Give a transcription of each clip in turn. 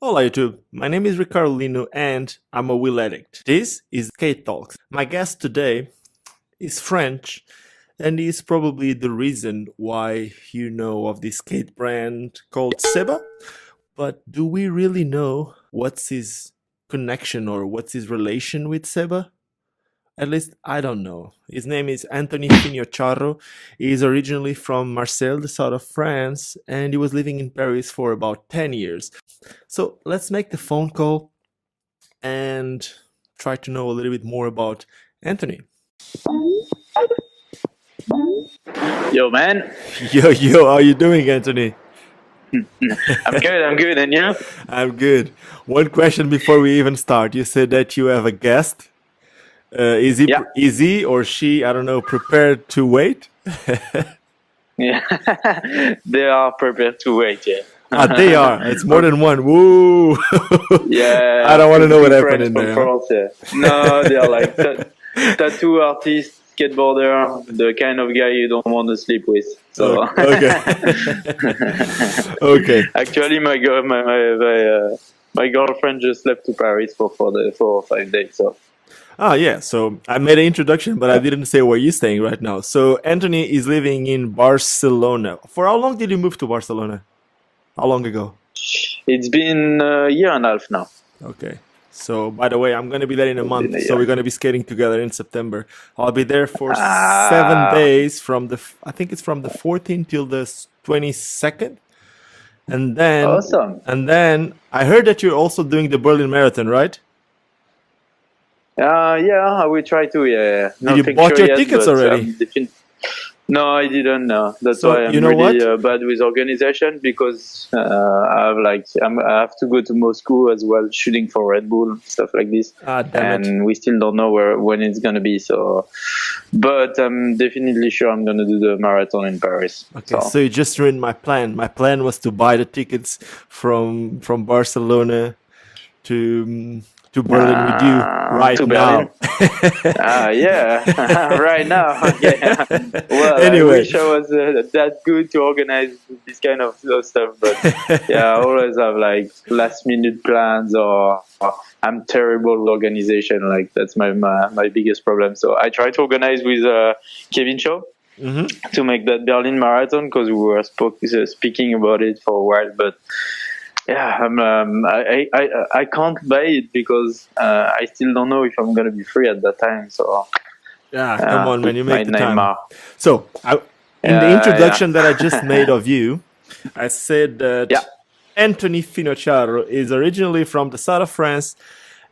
Hola YouTube, my name is Ricardo Lino and I'm a wheel addict. This is Skate Talks. My guest today is French and is probably the reason why you know of this skate brand called SEBA. But do we really know what's his connection or what's his relation with SEBA? At least I don't know. His name is Anthony Finocchiaro. He is originally from Marseille, the south of France, and he was living in Paris for about 10 years. So let's make the phone call and try to know a little bit more about Anthony. Yo, man. Yo, how are you doing, Anthony? I'm good, and you? I'm good. One question before we even start. You said that you have a guest. Yeah, Is he or she, I don't know, prepared to wait? yeah. They are prepared to wait, yeah. They are. It's more than one. Woo! I Yeah, don't want to know what two happened friends in from there. Huh? France, yeah. No, they are like tattoo artist, skateboarder, the kind of guy you don't want to sleep with. So, Okay. Okay. actually, my girlfriend just left to Paris for the 4 or 5 days. So, Ah, yeah. So I made an introduction, but I didn't say where you're staying right now. So Anthony is living in Barcelona. For how long did you move to Barcelona? How long ago? it's been a year and a half now. Okay. So by the way, I'm gonna be there in a It's been month. a So we're year. gonna be skating together in September. I'll be there for 7 Ah, days from I think it's from the 14th till the 22nd, and then awesome. I heard that you're also doing the Berlin Marathon, right? Yeah, I will try to. Yeah, Did you nothing bought sure your yet, tickets but already? no, I didn't know. That's So why you I'm know really what? bad with organization because I have to go to Moscow as well, shooting for Red Bull stuff like this, Ah, damn it. and we still don't know when it's gonna be. So, but I'm definitely sure I'm gonna do the marathon in Paris. Okay, So. so you just ruined my plan. My plan was to buy the tickets from Barcelona to Berlin with you right To now. Berlin. Yeah, right now. Yeah. Well, I Anyway, wish I was that good to organize this kind of stuff, but yeah, I always have like last minute plans or I'm terrible with organization. Like that's my biggest problem. So I try to organize with Kevin Shaw mhm. to make that Berlin marathon because we were speaking about it for a while, but yeah, I can't buy it because I still don't know if I'm gonna be free at that time. So Yeah, come on, man, you it's my make the time. nightmare. So, in the introduction that I just made Yeah, of you, I said yeah, that Anthony Finocchiaro is originally from the south of France,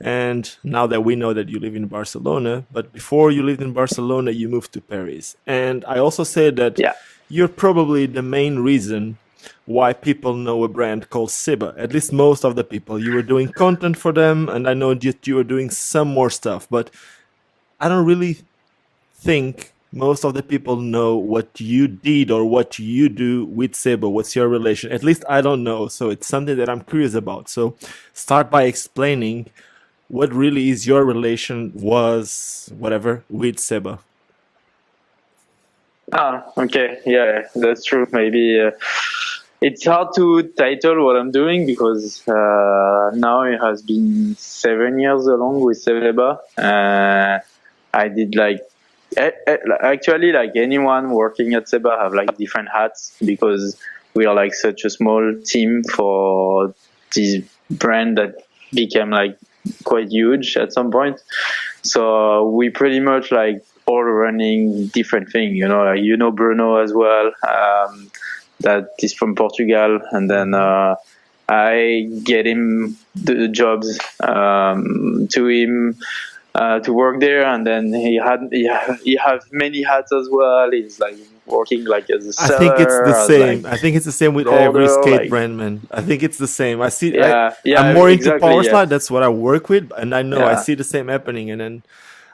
and now that we know that you live in Barcelona, but before you lived in Barcelona, you moved to Paris. And I also said that yeah. you're probably the main reason why people know a brand called SEBA. At least most of the people. You were doing content for them, and I know that you were doing some more stuff, but I don't really think most of the people know what you did or what you do with SEBA. What's your relation? At least I don't know. So it's something that I'm curious about. So start by explaining what really is your relation was whatever with SEBA. Okay, yeah, that's true. Maybe it's hard to title what I'm doing because now it has been 7 years along with SEBA. I did like actually like anyone working at SEBA have like different hats because we are like such a small team for this brand that became like quite huge at some point. So we pretty much like all running different thing, like, Bruno as well, that is from Portugal, and then I get him the jobs to him to work there, and then he have many hats as well. He's like working like as a I think it's the seller, as like same. I think it's the same with every coder, skate like brand, man. I think it's the same. yeah, I'm yeah, more into exactly, power yeah, slide. That's what I work with, and I know I yeah. see the same happening. And then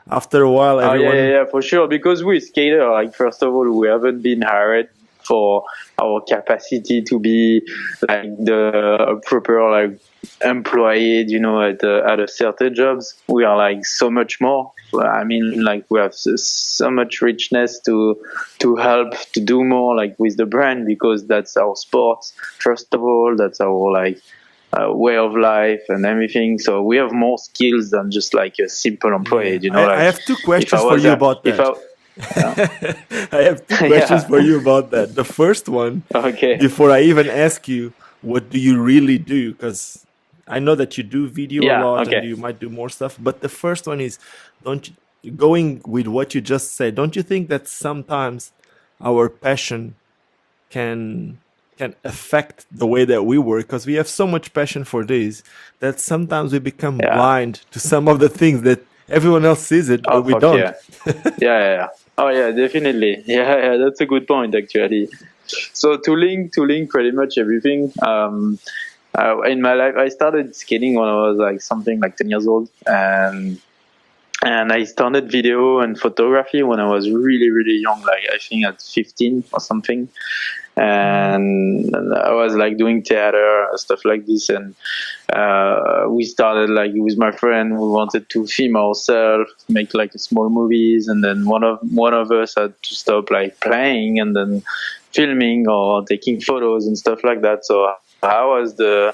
after a while, Oh yeah, everyone. yeah, for sure. Because we skater, like first of all, we haven't been hired for our capacity to be like the proper like employee, at a certain jobs. We are like so much more. I mean, like we have so much richness to help to do more like with the brand because that's our sport. First of all, that's our like way of life and everything. So we have more skills than just like a simple employee. You know, I like have two if I questions for was you a, about if I, that. I have two questions yeah, for you about that. The first one, okay, before I even ask you, what do you really do? Because I know that you do video a yeah, lot and okay, you might do more stuff. But the first one is, don't you, going with what you just said, don't you think that sometimes our passion can can affect the way that we work? Because we have so much passion for this that sometimes we become yeah. blind to some of the things that everyone else sees it, but Oh we fuck don't. yeah, yeah. Oh yeah, definitely. Yeah, that's a good point actually. So to link pretty much everything. In my life, I started skating when I was like something like 10 years old, and I started video and photography when I was really, really young, like I think at 15 or something. And I was like doing theater, stuff like this. And we started like with my friend, we wanted to film ourselves, make like small movies. And then one of us had to stop like playing and then filming or taking photos and stuff like that. So I was the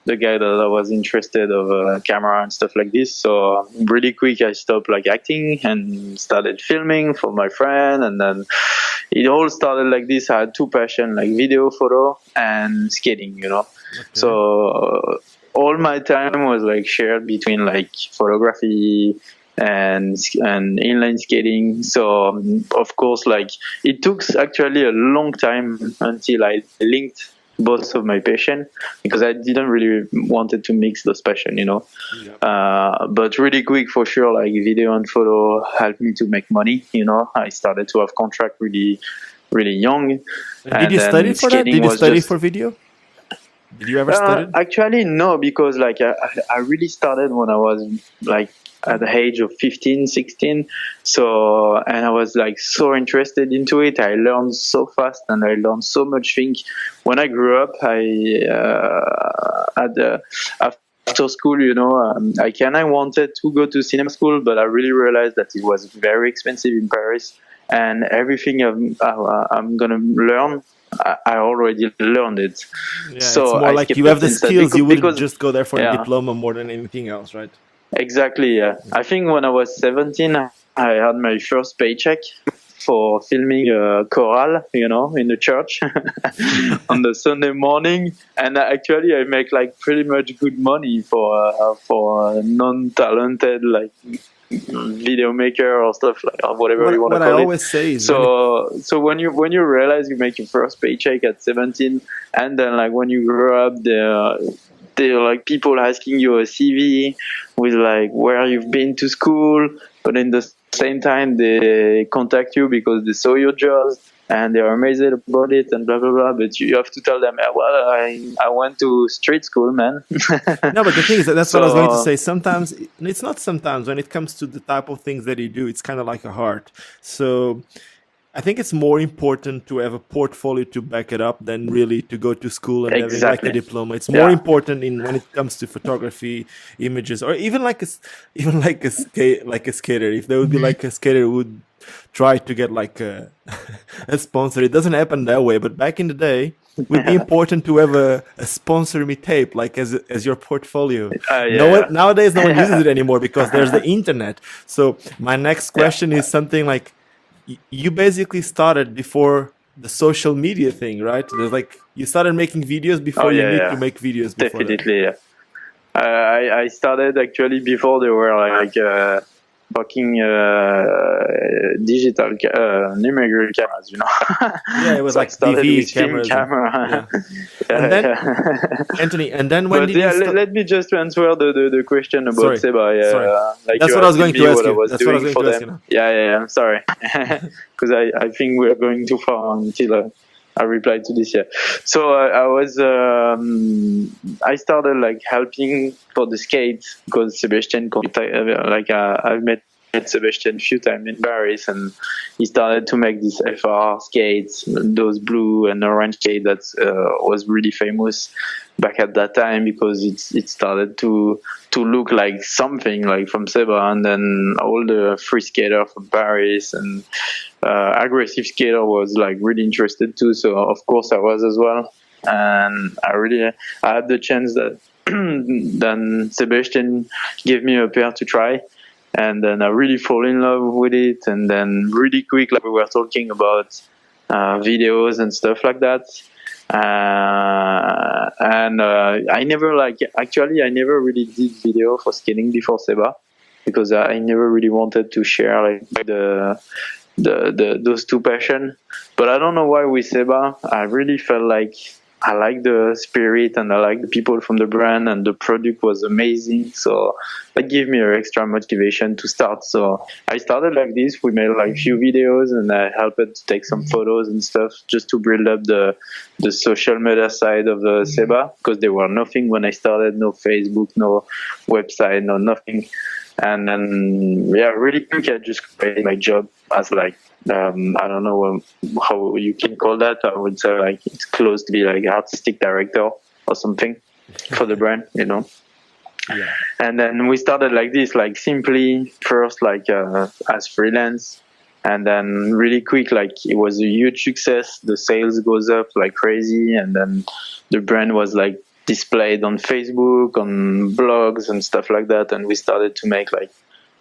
guy that I was interested of camera and stuff like this. So really quick, I stopped like acting and started filming for my friend. And then it all started like this. I had two passions, like video, photo, and skating. You know, Okay. so all my time was like shared between like photography and inline skating. So of course, like it took actually a long time until I linked both of my passion, because I didn't really wanted to mix those passion, you know. Yeah. But really quick for sure, like video and photo helped me to make money. You know, I started to have contract really, really young, And did and you study then for that? skating Did you was study just for video? Did you ever study? actually no, because like I really started when I was like at the age of 15, 16. So, and I was like so interested into it. I learned so fast and I learned so much things. When I grew up, after school, you know, I wanted to go to cinema school, but I really realized that it was very expensive in Paris, and everything I'm gonna learn, I already learned it. Yeah, it's So more I like you skipped have it the instead skills. You wouldn't because just go there for the yeah, diploma more than anything else, right? exactly. Yeah, I think when I was 17, I had my first paycheck for filming a choral, you know, in the church on the Sunday morning, and actually I make like pretty much good money for a non-talented like video maker or stuff like, or whatever you want to What I call it. always say is when it, So when you realize you make your first paycheck at 17, and then like when you grow up, there are like people asking you a CV with like where you've been to school, but in the same time they contact you because they saw your jobs and they are amazed about it and blah blah blah. But you have to tell them, well, I went to street school, man. no, but the thing is that that's what I was going to So say. Sometimes it's not sometimes when it comes to the type of things that you do, it's kind of like a heart. So I think it's more important to have a portfolio to back it up than really to go to school and having like a exactly, diploma. It's more yeah. important in when it comes to photography, images, or even like even like a skater. If there would be like a skater who would try to get like a, a sponsor, it doesn't happen that way. But back in the day, it would be important to have a sponsor me tape like as your portfolio. No Yeah, one nowadays no one uses yeah. it anymore because there's the internet. So my next Yeah. question is something like you basically started before the social media thing, right? There's like you started making videos Oh before you yeah, knew to yeah. make videos before that. Definitely. Yeah. I started actually before there were like fucking digital numeric cameras, you know. Yeah, it was So I like started DV with film cameras and camera. yeah. And Yeah, then yeah. Anthony, and then when But did you yeah, start? let me just answer the question about Sorry, SEBA. sorry. Like That's you what I was asking going to me ask what I you. was That's what I was doing going for to ask you them. now. Yeah. I'm sorry, because I think we're going too far until I replied to this. Yeah. So I started like helping for the skates because Sebastian, I've met Sebastian a few times in Paris, and he started to make these FR skates, those blue and orange skates that was really famous back at that time because it started to look like something like from SEBA, and then all the free skater from Paris and aggressive skater was like really interested too. So of course I was as well, and I had the chance that then Sebastian gave me a pair to try, and then I really fall in love with it. And then really quick, like we were talking about videos and stuff like that. And I never I never really did video for skating before SEBA, because I never really wanted to share like those two passion. But I don't know why with SEBA I really felt like I like the spirit and I like the people from the brand, and the product was amazing. So that gave me an extra motivation to start. So I started like this. We made like few videos, and I helped to take some photos and stuff just to build up the social media side of the SEBA, because there were nothing when I started, no Facebook, no website, no nothing. And then, yeah, really quick, I just created my job as like, I don't know how you can call that. I would say like it's close to be like artistic director or something for the brand, you know. Yeah. And then we started like this, like simply first like as freelance, and then really quick, like it was a huge success. The sales goes up like crazy, and then the brand was like displayed on Facebook, on blogs and stuff like that. And we started to make like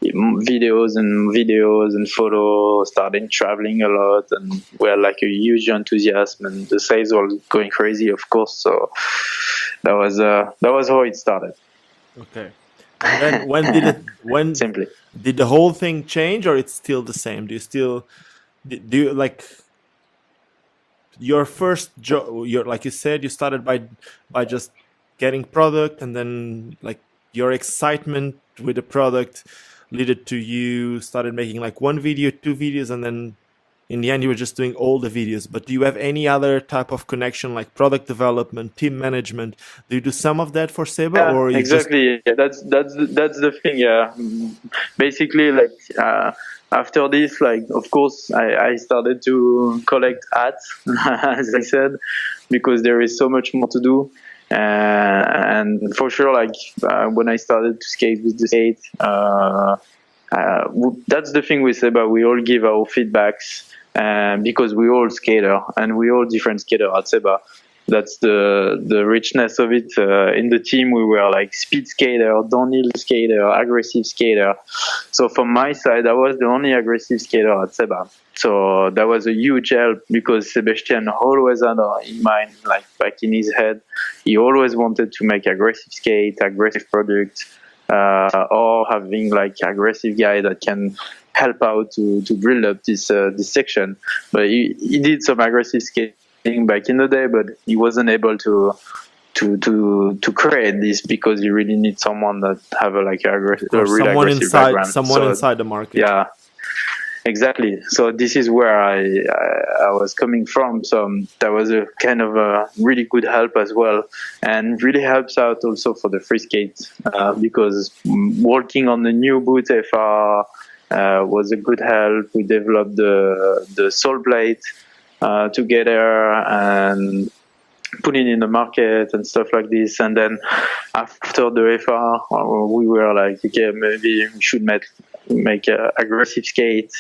videos and photos, started traveling a lot, and we had like a huge enthusiasm, and the sales were going crazy, of course. So that was how it started. Okay. And then when Simply did the whole thing change, or it's still the same? Do you like your first job? Like you said, you started by just getting product, and then like your excitement with the product led to you started making like one video, two videos, and then in the end you were just doing all the videos. But do you have any other type of connection, like product development, team management? Do you do some of that for SEBA? Yeah, or you exactly. Yeah, that's the thing. Yeah, basically, like after this, like of course, I started to collect ads, as I said, because there is so much more to do. And for sure, like when I started to skate with the skate, that's the thing with SEBA. We all give our feedbacks, because we all skater and we all different skater at SEBA. That's the richness of it. In the team, we were like speed skater, downhill skater, aggressive skater. So from my side, I was the only aggressive skater at SEBA. So that was a huge help, because Sebastian always had in mind, like back in his head, he always wanted to make aggressive skate, aggressive product, or having like aggressive guy that can help out to build up this section. But he did some aggressive skating back in the day, but he wasn't able to create this, because you really need someone that have a real aggressive background. Inside the market. Yeah, exactly. So this is where I was coming from. So that was a kind of a really good help as well, and really helps out also for the free skate, because working on the new boot FR was a good help. We developed the sole blade together and put it in the market and stuff like this. And then after the FR, we were like, okay, maybe we should make a aggressive skate.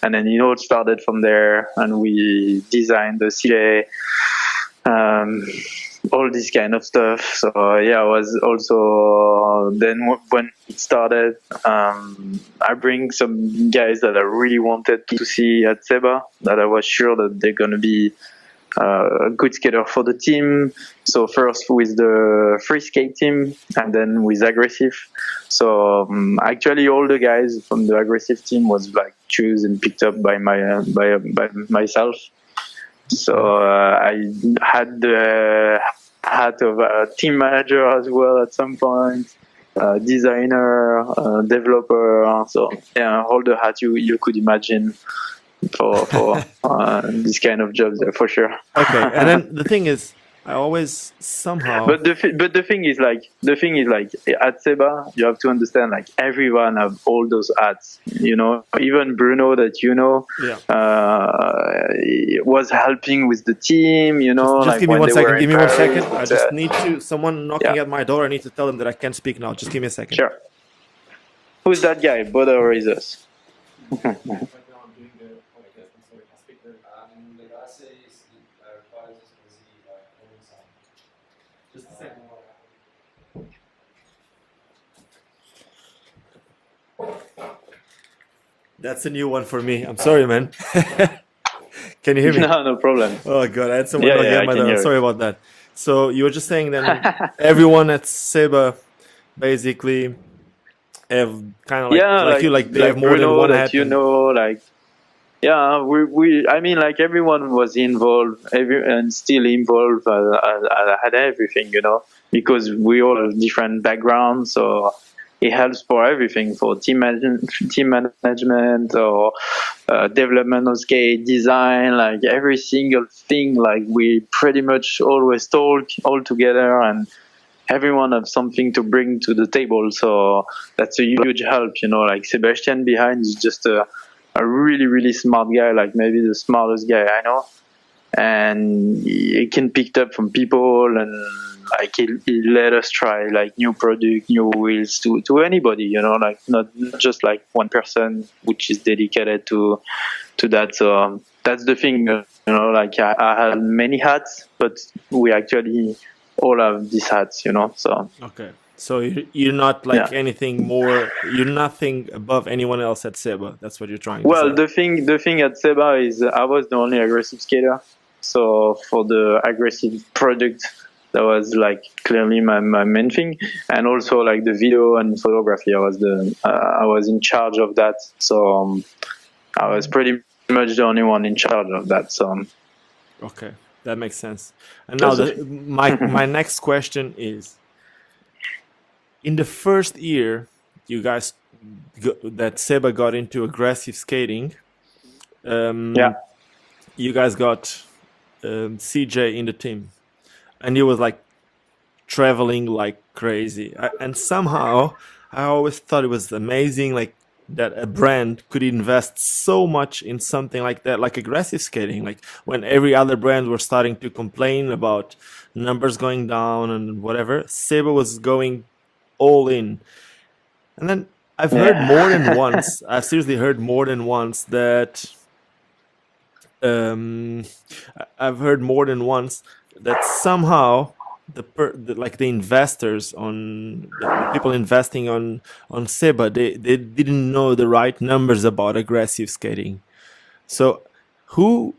And then it all started from there, and we designed the CJ, all this kind of stuff. So yeah, I was also then when it started, I bring some guys that I really wanted to see at SEBA, that I was sure that they're gonna be a good skater for the team. So first with the free skate team, and then with aggressive. So actually all the guys from the aggressive team was like chosen and picked up by by myself. So I had the hat of a team manager as well at some point, designer, developer. So yeah, all the hats you could imagine for this kind of jobs, for sure. Okay, and then the thing is, I always somehow. But the thing is like at SEBA, you have to understand, like everyone have all those hats. You know, even Bruno that was helping with the team. You know, just like give me 1 second. Give me 1 second. I Paris, just need to. Someone knocking at my door. I need to tell them that I can't speak now. Just give me a second. Sure. Who's that guy? Boda or is us? Just a second. That's a new one for me. I'm sorry, man. Can you hear me? No, no problem. Oh god, I had someone Yeah, knock yeah, at I my can door. hear Sorry about that. So you were just saying then everyone at SEBA basically have kind of Yeah, like you, like they have like more than Bruno one that hat. you know, like yeah, we I mean like everyone was involved, and still involved at everything, you know, because we all have different backgrounds, so it helps for everything, for team management or development of skate design, like every single thing. Like we pretty much always talk all together, and everyone have something to bring to the table. So that's a huge help, you know. Like Sebastian behind is just a really really smart guy, like maybe the smartest guy I know, and he can pick up from people, and like he let us try like new product, new wheels to anybody, you know, like not just like one person which is dedicated to that. So that's the thing, you know, like I had many hats, but we actually all have these hats, you know. So Okay. So you're not like yeah. anything more. You're nothing above anyone else at SEBA. That's what you're trying to Well, say. the thing at SEBA is I was the only aggressive skater. So for the aggressive product, that was like clearly my main thing, and also like the video and photography. I was in charge of that. So I was pretty much the only one in charge of that. So Okay, that makes sense. And now that's the thing. my next question is: in the first year, you guys that SEBA got into aggressive skating, Yeah. you guys got CJ in the team, and he was like traveling like crazy. And somehow, I always thought it was amazing, like that a brand could invest so much in something like that, like aggressive skating. Like when every other brand were starting to complain about numbers going down and whatever, SEBA was going all in. And then I've heard more than Yeah. once. I've seriously heard more than once that um, I've heard more than once that somehow like the investors on the people investing on SEBA, they didn't know the right numbers about aggressive skating. So who?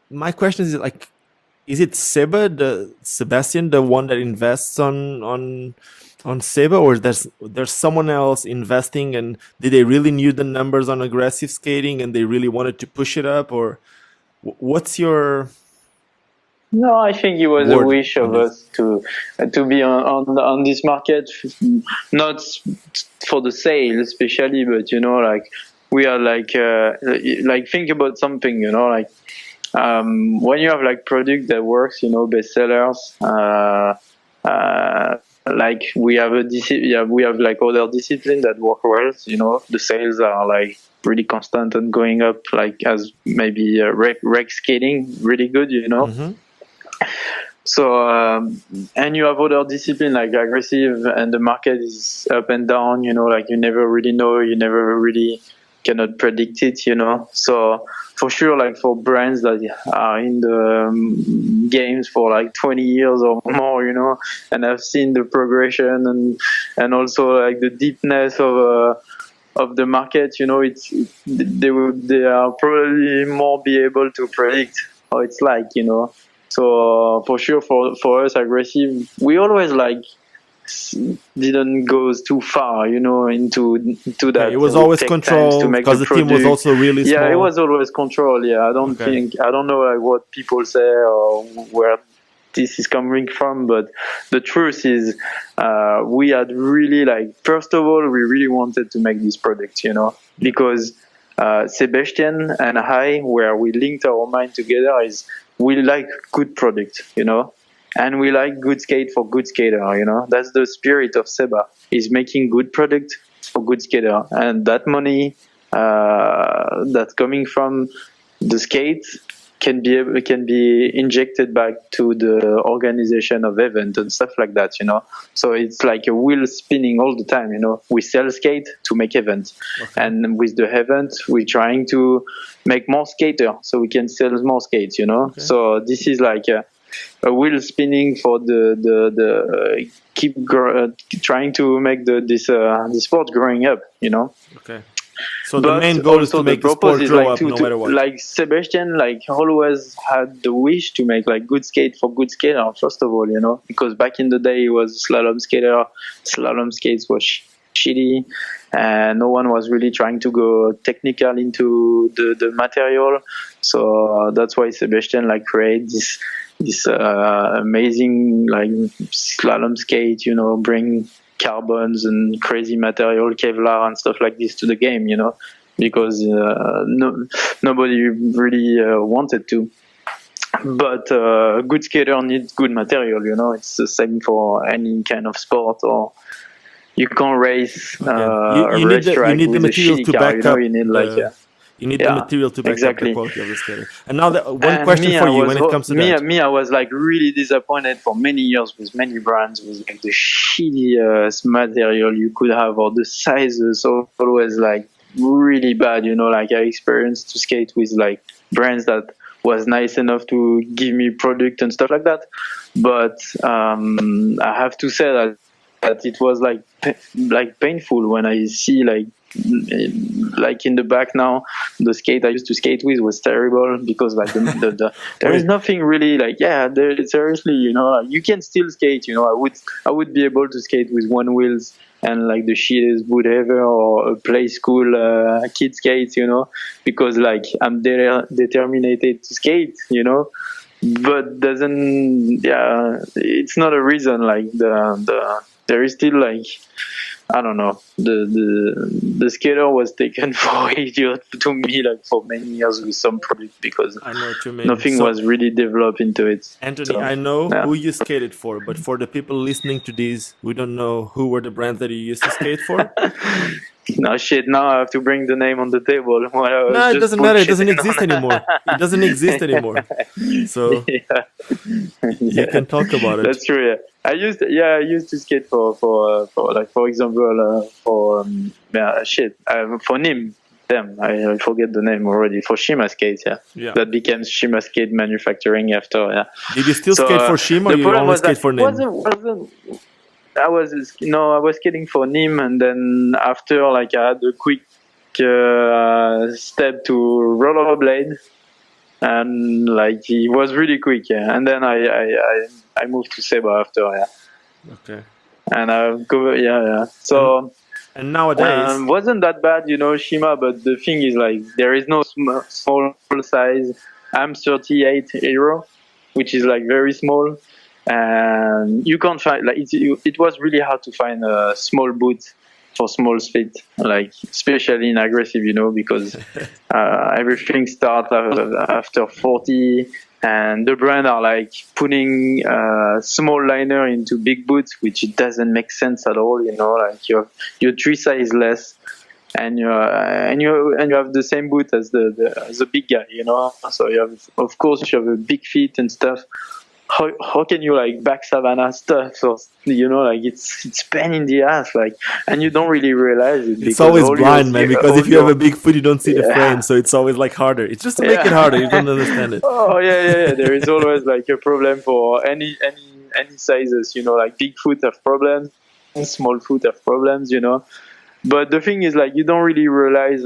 My question is like, is it SEBA, the Sebastian, the one that invests on SEBA, or there's someone else investing, and did they really knew the numbers on aggressive skating and they really wanted to push it up, or what's your No, I think it was a word wish on of this? us to be on this market, not for the sale especially, but you know, like we are like think about something, you know, like when you have like product that works, you know, bestsellers, like we have we have like other discipline that work well, you know, the sales are like pretty constant and going up, like as maybe rec skating really good, you know. Mm-hmm. So and you have other discipline like aggressive, and the market is up and down, you know, like you never really know, you never really cannot predict it, you know. So for sure, like for brands that are in the games for like 20 years or more, you know, and I've seen the progression and also like the deepness of the market, you know, they are probably more be able to predict how it's like, you know. So for sure, for us aggressive, we always like didn't go too far, you know, into Okay, that. it was It always take times to controlled make the because the team was product. also really Yeah, it small. was always control. Yeah, I Okay. don't know like what people say or where this is coming from, but the truth is, we had really like, first of all, we really wanted to make this product, you know, because Sebastian and I, where we linked our mind together, is we like good product, you know, and we like good skate for good skater, you know. That's the spirit of SEBA, is making good product for good skater, and that money that's coming from the skate can be injected back to the organization of event and stuff like that, you know. So it's like a wheel spinning all the time, you know. We sell skate to make events, Okay. and with the event we're trying to make more skater so we can sell more skates, you know. Okay. So this is like a wheel spinning for the trying to make this sport growing up, you know. Okay. So the but main goal is also to make the purpose sport is grow like up no matter what. like Sebastian like always had the wish to make like good skate for good skater, first of all, you know, because back in the day he was a slalom skater. Slalom skates was shitty, and no one was really trying to go technical into the material. So that's why Sebastian like created this amazing like slalom skate, you know, bring carbons and crazy material, Kevlar and stuff like this to the game, you know, because nobody really wanted to. But good skater needs good material, you know. It's the same for any kind of sport. Or you can't race a you racetrack need the with a materials shitty to car, you back know. up You need like you need the yeah, material to back up the exactly. quality of the skater. And now, one And question me, for I you was when it comes to that. I was like really disappointed for many years with many brands with like the shittiest material you could have, or the sizes always like really bad. You know, like I experienced to skate with like brands that was nice enough to give me product and stuff like that. But I have to say that it was like painful when I see like in the back now, the skate I used to skate with was terrible, because like there is nothing really like, seriously, you know, like, you can still skate, you know. I would be able to skate with one wheels and like the shittest wood ever, or a play school kid skates, you know, because like I'm determined to skate, you know. But it's not a reason. Like there is still like, I don't know, the skater was taken for idiot to me, like for many years with some product, because I know what you mean. nothing was really developed into it. Anthony, So, I know yeah. who you skated for, but for the people listening to these, we don't know who were the brands that you used to skate for. No shit, now I have to bring the name on the table. No, it doesn't matter. It doesn't exist anymore. It doesn't exist anymore. So you can talk about it. That's true. Yeah, I used to skate for like, for example, for Nim. Damn, I forget the name already. For Shima Skate, Yeah. that became Shima Skate Manufacturing after. Yeah. Did you still skate for Shima, or you only skate for Nim? I was skating for Nim, and then after, like, I had a quick step to rollerblade, and like it was really quick, and then I moved to SEBA after, Okay. and I go, so. And nowadays, wasn't that bad, you know, Shima, but the thing is, like, there is no small size. I'm 38 euro, which is like very small, and you can't find, like, it was really hard to find a small boot for small feet, like especially in aggressive, you know, because everything starts after 40. And the brand are like putting small liner into big boots, which doesn't make sense at all. You know, like your 3 size less, and you have the same boot as the big guy. You know, so you have, of course, you have a big feet and stuff. How can you like back savannah stuff? Or, you know, like it's pain in the ass, like, and you don't really realize it. It's always blind, man. Because if you have a big foot, you don't see the frame, so it's always like harder. It's just to make it harder. You don't understand it. Oh yeah. There is always like a problem for any sizes. You know, like big foot have problems, small foot have problems. You know, but the thing is, like, you don't really realize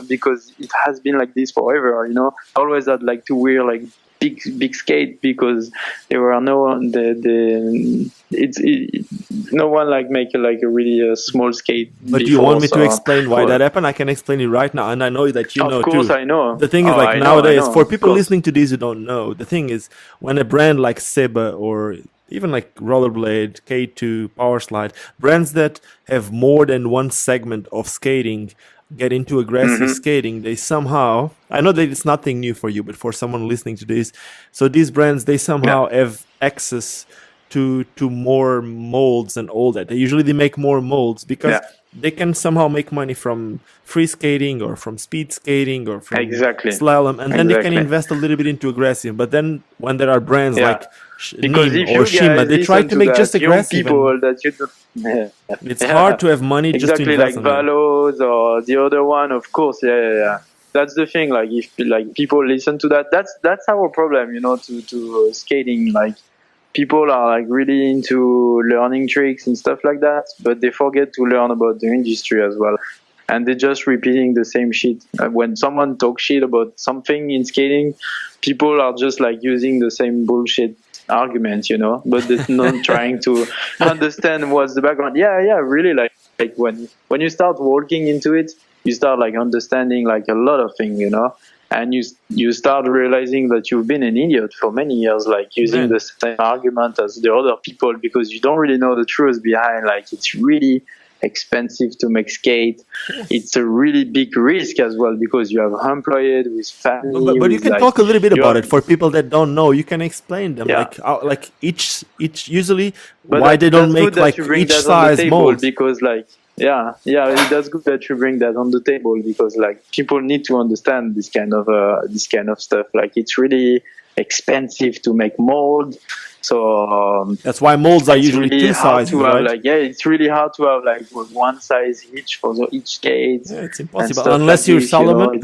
because it has been like this forever. You know, I always had like to wear like big skate, because there were no one like make like a really small skate. But do you want me to explain why that happened? I can explain it right now, and I know that you know too. Of course, I know. The thing is, like, nowadays, for people listening to this who don't know, the thing is, when a brand like SEBA, or even like Rollerblade, K2, Powerslide, brands that have more than one segment of skating, get into aggressive skating, they somehow, I know that it's nothing new for you, but for someone listening to this, so these brands, they somehow have access to more molds and all that. They usually make more molds because they can somehow make money from free skating, or from speed skating, or from slalom, and then they can invest a little bit into aggressive. But then when there are brands like Nim or Shima, they try to make just aggressive. It's hard to have money just to invest like Valos or the other one, of course. That's the thing. Like, if like people listen to that, that's our problem, you know, to skating. Like, people are like really into learning tricks and stuff like that, but they forget to learn about the industry as well. and they're just repeating the same shit. When someone talks shit about something in skating, people are just like using the same bullshit arguments, but they're not trying to understand what's the background. Yeah, really, like when you start walking into it, you start like understanding like a lot of things, and you start realizing that you've been an idiot for many years, like using the same argument as the other people, because you don't really know the truth behind. Like, it's really expensive to make skate. It's a really big risk as well, because you have employed with family. But you can talk a little bit about it for people that don't know. You can explain them, like each usually why they don't make like each size mold. Because like that's good that you bring that on the table, because like people need to understand this kind of stuff. Like, it's really expensive to make mold, so that's why molds are usually really two sizes, right? It's really hard to have like one size each for each skate. It's impossible unless you're Solomon.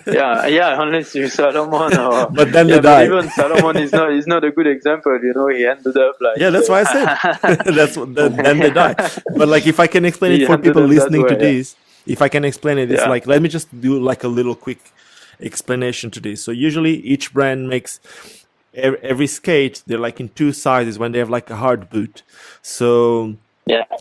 Unless you're Solomon, but then they die. Even Solomon is not a good example. He ended up like that's why I said then they die. But like, if I can explain it for people listening to this, if I can explain it, it's like, let me just do like a little quick explanation to this. So usually each brand makes every skate, they're like in two sizes when they have like a hard boot. So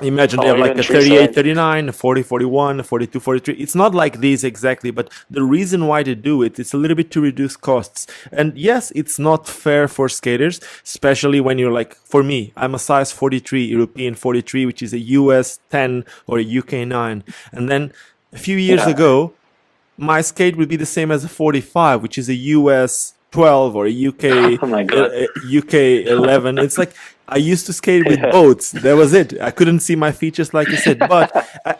imagine they have like a 38 39, a 40 41, a 42 43. It's not like these exactly, but the reason why they do it's a little bit to reduce costs. And yes, it's not fair for skaters, especially when you're like, for me, I'm a size 43, European 43, which is a US 10 or a UK 9. And then a few years ago, my skate would be the same as a 45, which is a US 12 or a UK UK 11. It's like, I used to skate with boats. That was it. I couldn't see my features, like you said,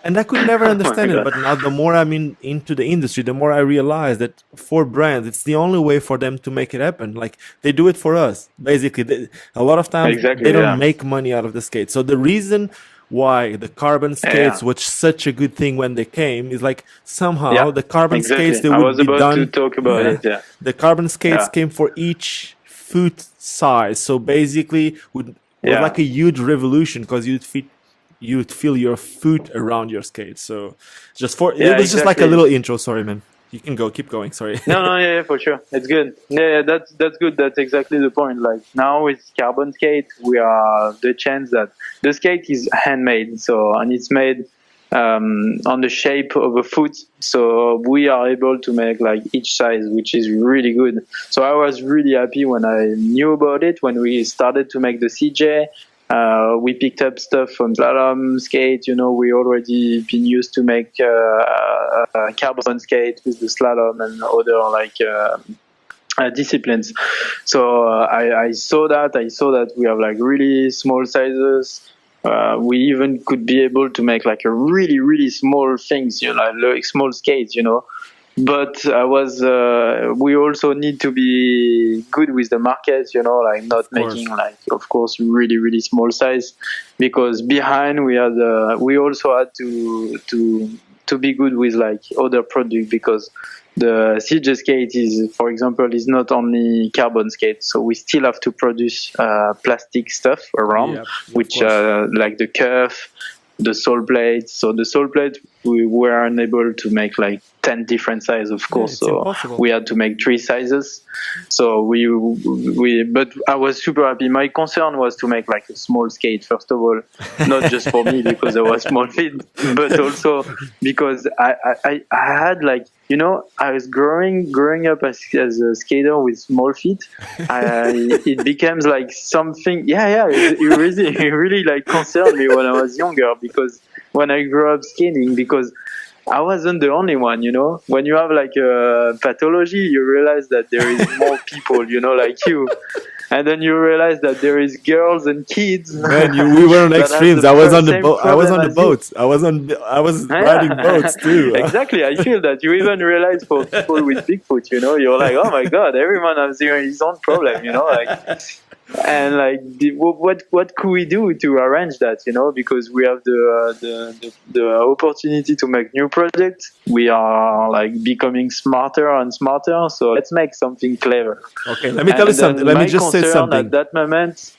and I could never understand it. But now, the more I'm into the industry, the more I realize that for brands, it's the only way for them to make it happen. Like, they do it for us, basically. A lot of times they don't make money out of the skate. So the reason why the carbon skates was such a good thing when they came is like, somehow the carbon skates, they would be done. To talk about it. The carbon skates came for each foot size, so basically was like a huge revolution, because you'd feel your foot around your skate. So it was just like a little intro. Sorry, man. You can keep going. Sorry. No, for sure. It's good. Yeah, that's good. That's exactly the point. Like, now with carbon skate, we are the chance that the skate is handmade, and it's made on the shape of a foot. So we are able to make like each size, which is really good. So I was really happy when I knew about it. When we started to make the CJ, we picked up stuff from slalom skate. We already been used to make carbon skate with the slalom and other like disciplines. So I saw that we have like really small sizes. We even could be able to make like a really, really small things, like small skates, But we also need to be good with the market, like not making like, of course, really, really small size, because behind we also had to be good with like other product, because the CJ skate for example, is not only carbon skate, so we still have to produce plastic stuff around, which like the curve, the sole plate. So the sole plate, we were unable to make like 10 different sizes, of course. So impossible. We had to make 3 sizes. So but I was super happy. My concern was to make like a small skate, first of all, not just for me because I was small feet, but also because I had like, I was growing up as a skater with small feet. It becomes like something. It really like concerned me when I was younger, because when I grew up skating, because I wasn't the only one, When you have like a pathology, you realize that there is more people, like you. And then you realize that there is girls and kids. Man, we were on extremes. I was on the boat. I was on the boats. I was riding boats too. Exactly. I feel that you even realize for people with Bigfoot, you're like, oh my God, everyone has his own problem, like. And like, what could we do to arrange that? Because we have the opportunity to make new projects. We are like becoming smarter and smarter. So let's make something clever. Okay, let me tell you something. Let me just say something. At that moment,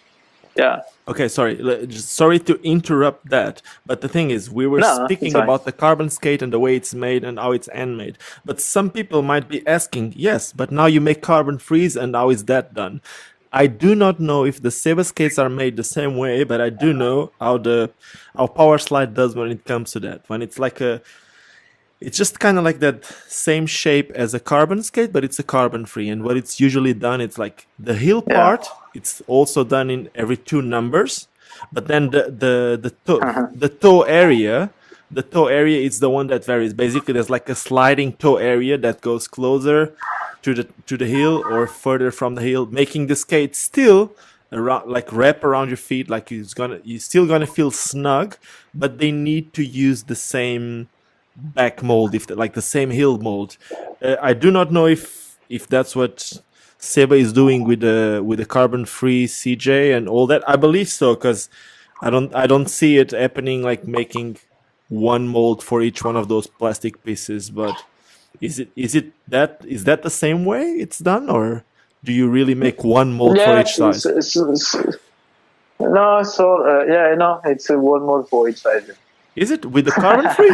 Okay, sorry. Sorry to interrupt that, but the thing is, we were No, speaking it's fine. about the carbon skate and the way it's made and how it's handmade. But some people might be asking, yes, but now you make carbon freeze and how is that done? I do not know if the SEBA skates are made the same way, but I do know how Power Slide does when it comes to that. When it's like it's just kind of like that same shape as a carbon skate, but it's a carbon free. And what it's usually done, it's like the heel Yeah. part. It's also done in every 2 numbers, but then the toe area, is the one that varies. Basically, there's like a sliding toe area that goes closer to the heel or further from the heel, making the skate still around, like wrap around your feet, like you're still gonna feel snug, but they need to use the same back mold, if like the same heel mold. I do not know if that's what SEBA is doing with the carbon free CJ and all that. I believe so, because I don't see it happening, like making one mold for each one of those plastic pieces. But is that the same way it's done, or do you really make one mold for Yeah. each size? No, so no, it's one mold for each size. Is it with the carbon free?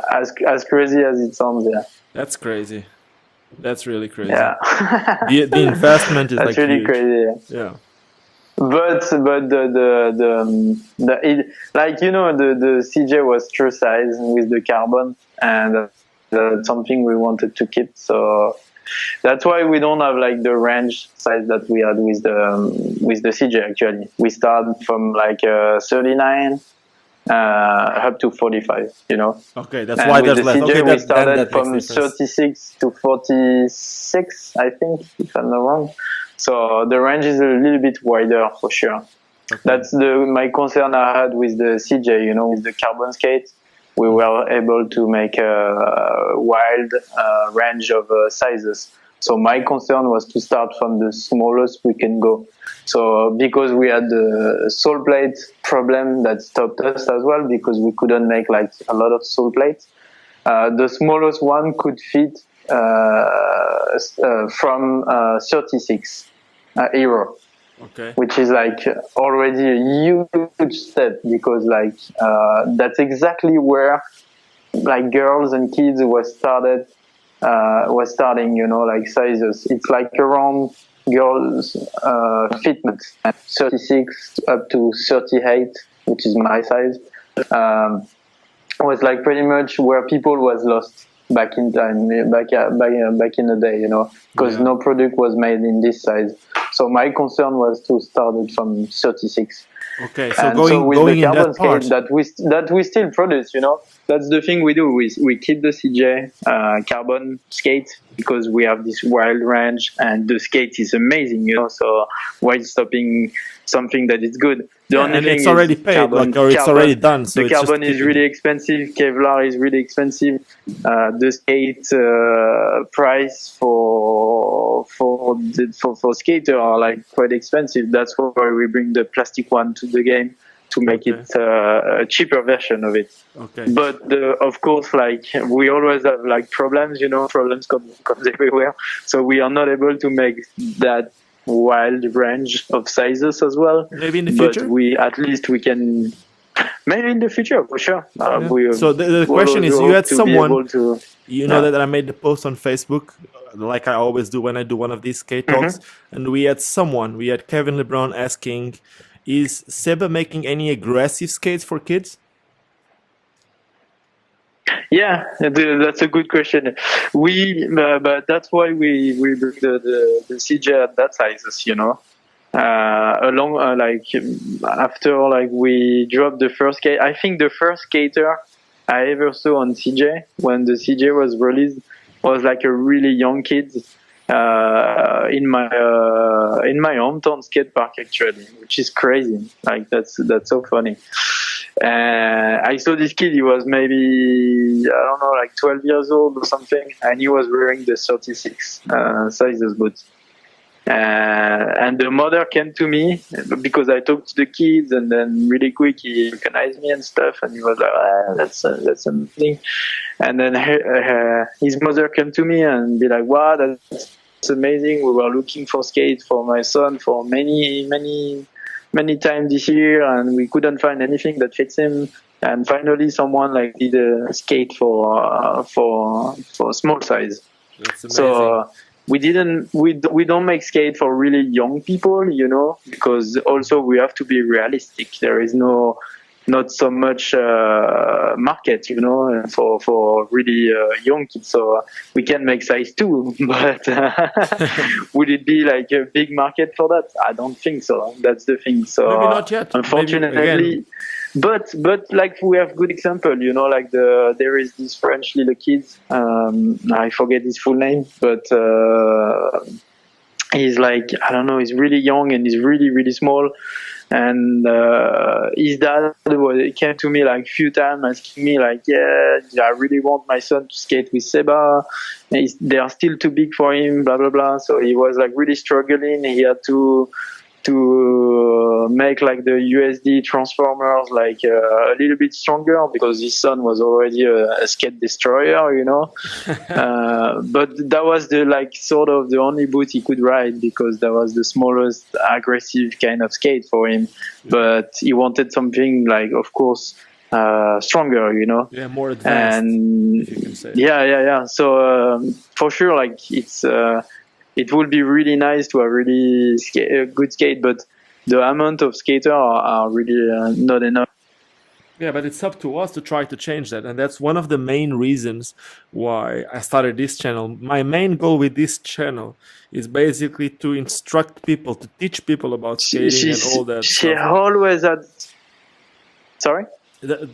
as crazy as it sounds, yeah. That's crazy. That's really crazy. Yeah. The investment is That's like really huge. crazy. Yeah. But like, you know, the CJ was true size with the carbon, and that's something we wanted to keep. So that's why we don't have like the range size that we had with the CJ. Actually, we start from like 39 up to 45. You know. Okay, that's And why with there's the less. CJ, Okay, we that started makes from difference. 36 to 46, I think, if I'm not wrong. So the range is a little bit wider for sure. Okay. That's my concern I had with the CJ, you know, with the carbon skate. We were able to make a wild range of sizes. So my concern was to start from the smallest we can go. So because we had the sole plate problem that stopped us as well, because we couldn't make like a lot of sole plates. The smallest one could fit from 36 euro. Okay. Which is like already a huge step, because like that's exactly where like girls and kids was starting, you know, like sizes. It's like around girls fitness, 36 up to 38, which is my size. Was like pretty much where people was lost back in time, back in the day, you know, because no product was made in this size. So my concern was to start it from 36. Okay, so And going with going the in carbon that part. skate that we still produce, you know, that's the thing we do. We keep the CJ carbon skate because we have this wild range, and the skate is amazing, you know. So why stopping something that is good? The only and thing it's already is paid, or it's already done. So the it's just carbon is really expensive. Kevlar is really expensive. The skate price for skater are like quite expensive. That's why we bring the plastic one to the game to make it a cheaper version of it. Okay. But of course, like we always have like problems. You know, problems comes everywhere. So we are not able to make that wild range of sizes as well. Maybe in the future. But we can. Maybe in the future, for sure. So the question is, you had someone, you know, that I made the post on Facebook, like I always do when I do one of these skate talks, and we had Kevin LeBron asking, is SEBA making any aggressive skates for kids? Yeah, that's a good question. But that's why we bring the CJ at that sizes, you know. After like we dropped the first skate, I think the first skater I ever saw on CJ when the CJ was released was like a really young kid in my hometown skate park, actually, which is crazy. Like that's so funny. I saw this kid. He was maybe, I don't know, like 12 years old or something, and he was wearing the 36 sizes boots. And the mother came to me because I talked to the kids, and then really quick he recognized me and stuff, and he was like, that's something. And then his mother came to me and be like, wow, that's amazing. We were looking for skates for my son for many many times this year, and we couldn't find anything that fits him. And finally, someone like did a skate for small size. That's amazing. So we don't make skate for really young people, you know, because also we have to be realistic. There is not so much market, you know, for really young kids. So we can make size 2, but would it be like a big market for that? I don't think so. That's the thing. So Maybe not yet. unfortunately, but like we have good example, you know, like there is this French little kid. I forget his full name, but he's like, I don't know, he's really young and he's really, really small. And his dad came to me like a few times asking me like, yeah, I really want my son to skate with SEBA. They are still too big for him, blah, blah, blah. So he was like really struggling. He had to make like the USD transformers like a little bit stronger because his son was already a skate destroyer, you know. But that was the like sort of the only boot he could ride because that was the smallest aggressive kind of skate for him. But he wanted something like, of course, stronger, you know. Yeah, more advanced. And if you can say. yeah. So for sure, like it would be really nice to have really good skate, but the amount of skaters are really not enough. Yeah, but it's up to us to try to change that. And that's one of the main reasons why I started this channel. My main goal with this channel is basically to instruct people, to teach people about skating and all that She stuff. always had... Sorry?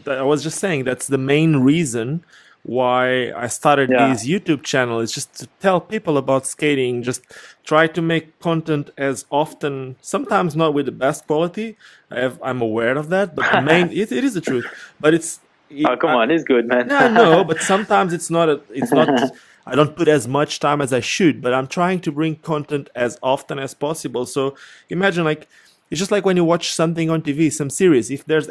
I was just saying that's the main reason why I started this YouTube channel, is just to tell people about skating, just try to make content as often, sometimes not with the best quality. I'm aware of that, but the main, it is the truth, but oh, come on, it's good, man. I know, but sometimes it's not, I don't put as much time as I should, but I'm trying to bring content as often as possible. So imagine like, it's just like when you watch something on TV, some series. If there's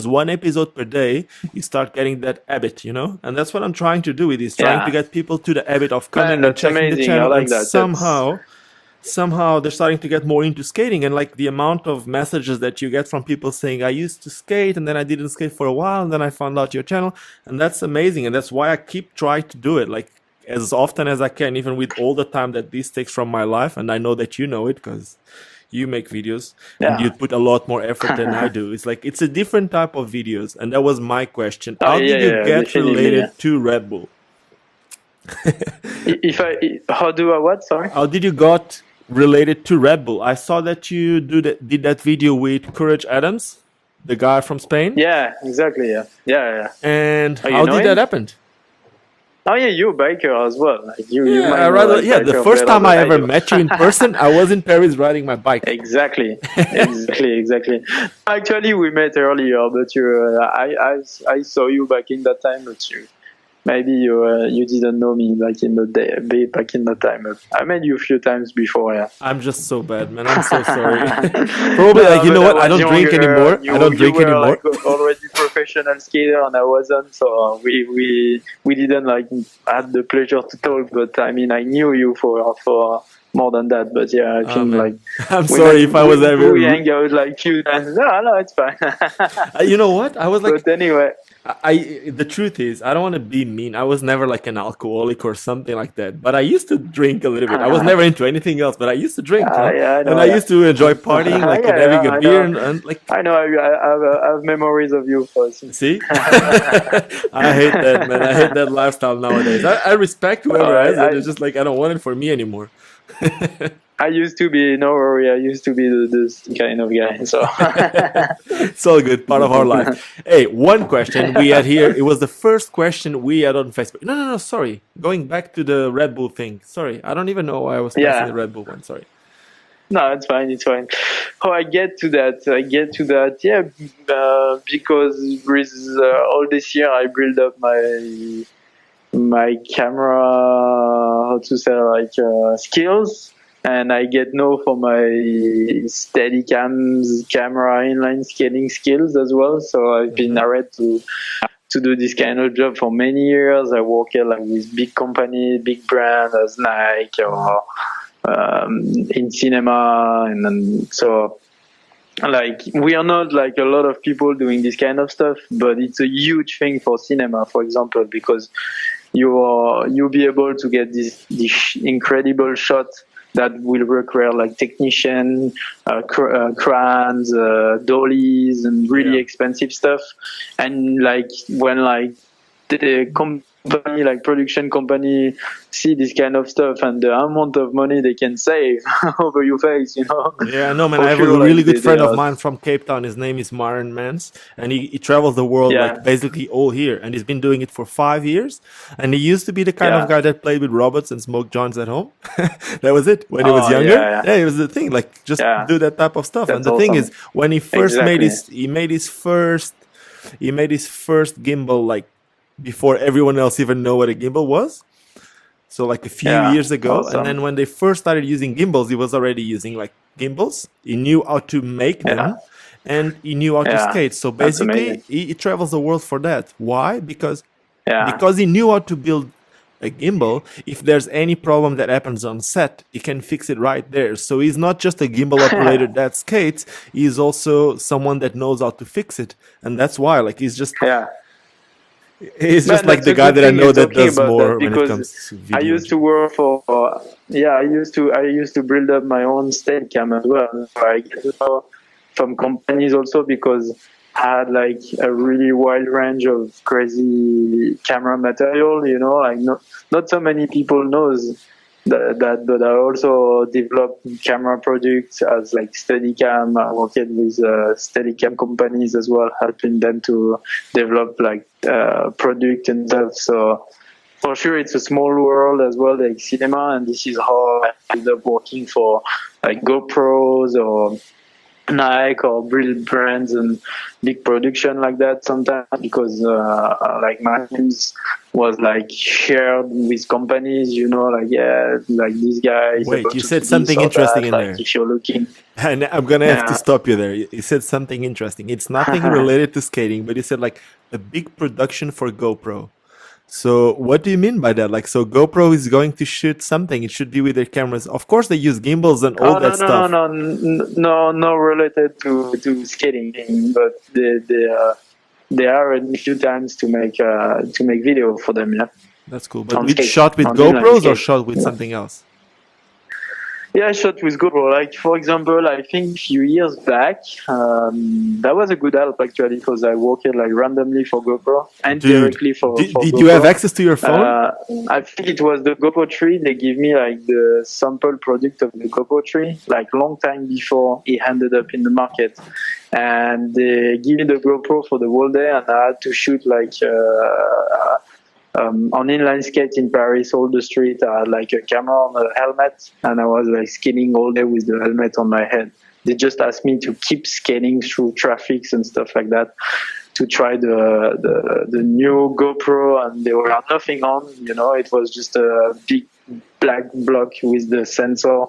one episode per day, you start getting that habit, you know. And that's what I'm trying to do with this, trying to get people to the habit of coming and checking the channel. Like and somehow they're starting to get more into skating. And like the amount of messages that you get from people saying, I used to skate and then I didn't skate for a while and then I found out your channel, and that's amazing. And that's why I keep trying to do it like as often as I can, even with all the time that this takes from my life. And I know that you know it because you make videos and you put a lot more effort than I do. It's like, it's a different type of videos. And that was my question. How did you get related to Red Bull? How do I what? Sorry? How did you got related to Red Bull? I saw that you did that video with Courage Adams, the guy from Spain. Yeah, exactly. Yeah. And how did that happen? Oh yeah, you're a biker as well. Like the first time I ever met you in person, I was in Paris riding my bike. Exactly. Actually, we met earlier, but I saw you back in that time, but maybe you didn't know me back in the time. I met you a few times before. Yeah. I'm just so bad, man. I'm so sorry. Probably like, you know what? I don't drink anymore. I don't drink anymore. Like already professional skater, and I wasn't. So we didn't like had the pleasure to talk. But I mean, I knew you for more than that. But yeah, I think like I'm sorry if I was ever. We hang out like few times. No, it's fine. You know what? I was like. But anyway. The truth is, I don't want to be mean. I was never like an alcoholic or something like that. But I used to drink a little bit. I was never into anything else, but I used to drink. I used to enjoy partying, like having a beer and like. I know. I have memories of you. See, I hate that, man. I hate that lifestyle nowadays. I respect whoever has it. It's just like I don't want it for me anymore. I used to be, no worry, I used to be this kind of guy, so. It's all good, part of our life. Hey, one question we had here, it was the first question we had on Facebook. No, sorry. Going back to the Red Bull thing. Sorry, I don't even know why I was passing the Red Bull one, sorry. No, it's fine. How I get to that, because with all this year I built up my camera, how to say, like skills. And I get known for my Steadicams, camera, inline skating skills as well. So I've been hired to do this kind of job for many years. I work like with big companies, big brands as Nike or in cinema, and then, so like we are not like a lot of people doing this kind of stuff, but it's a huge thing for cinema, for example, because you'll be able to get this incredible shot that will require like technician, crans, dollies, and really expensive stuff. And like when like the company, like production company, see this kind of stuff and the amount of money they can save over your face, you know. Yeah, no, man. For I have a sure, really like, good they friend of are- mine from Cape Town. His name is Maren Mans, and he travels the world Yeah. like basically all year, and he's been doing it for 5 years. And he used to be the kind Yeah. of guy that played with robots and smoked joints at home. That was it. When he was Oh, younger, yeah, yeah. it was the thing. Like just Yeah. do that type of stuff. And That's the thing awesome. is, when he first made Exactly. he made his first gimbal like before everyone else even know what a gimbal was. So like a few Yeah, years ago, awesome. and then when they first started using gimbals, he was already using like gimbals. He knew how to make them, and he knew how to Yeah, skate. So that's basically, amazing. he travels the world for that. Why? Because Yeah. he knew how to build a gimbal. If there's any problem that happens on set, he can fix it right there. So he's not just a gimbal operator that skates. He's also someone that knows how to fix it, and that's why like he's just Yeah. like That's the a guy good that I thing know you're that talking does about more that, when it because comes to I video. used to work for I used to build up my own Steadicam as well. I get to know from companies also, because I had like a really wide range of crazy camera material, you know, like not so many people knows that, but I also developed camera products as like Steadicam. I worked with Steadicam companies as well, helping them to develop like product and stuff. So for sure, it's a small world as well, like cinema, and this is how I ended up working for like GoPros or Nike or big brands and big production like that sometimes, because like my names was like shared with companies, you know, like like this guy is Wait, about you to said do something this or interesting that, in like there. if you're looking. And I'm gonna have to Yeah. stop you there. You said something interesting. It's nothing related to skating, but you said like a big production for GoPro. So what do you mean by that? Like, so GoPro is going to shoot something. It should be with their cameras. Of course, they use gimbals and all Oh, that stuff. no, related to skating, but they are a few times to make video for them. Yeah. That's cool. But On with skate, shot with on inline GoPros or skate. shot with Yeah. something else? Yeah, I shot with GoPro. Like, for example, I think a few years back, that was a good help actually, because I worked like randomly for GoPro and Dude, directly for did GoPro. you have access to your phone? I think it was the GoPro 3. They give me like the sample product of the GoPro 3, like long time before it ended up in the market. And they give me the GoPro for the whole day, and I had to shoot like on inline skate in Paris, all the street. I had like a camera on a helmet, and I was like skating all day with the helmet on my head. They just asked me to keep skating through traffics and stuff like that, to try the new GoPro, and there were nothing on. You know, it was just a big black block with the sensor,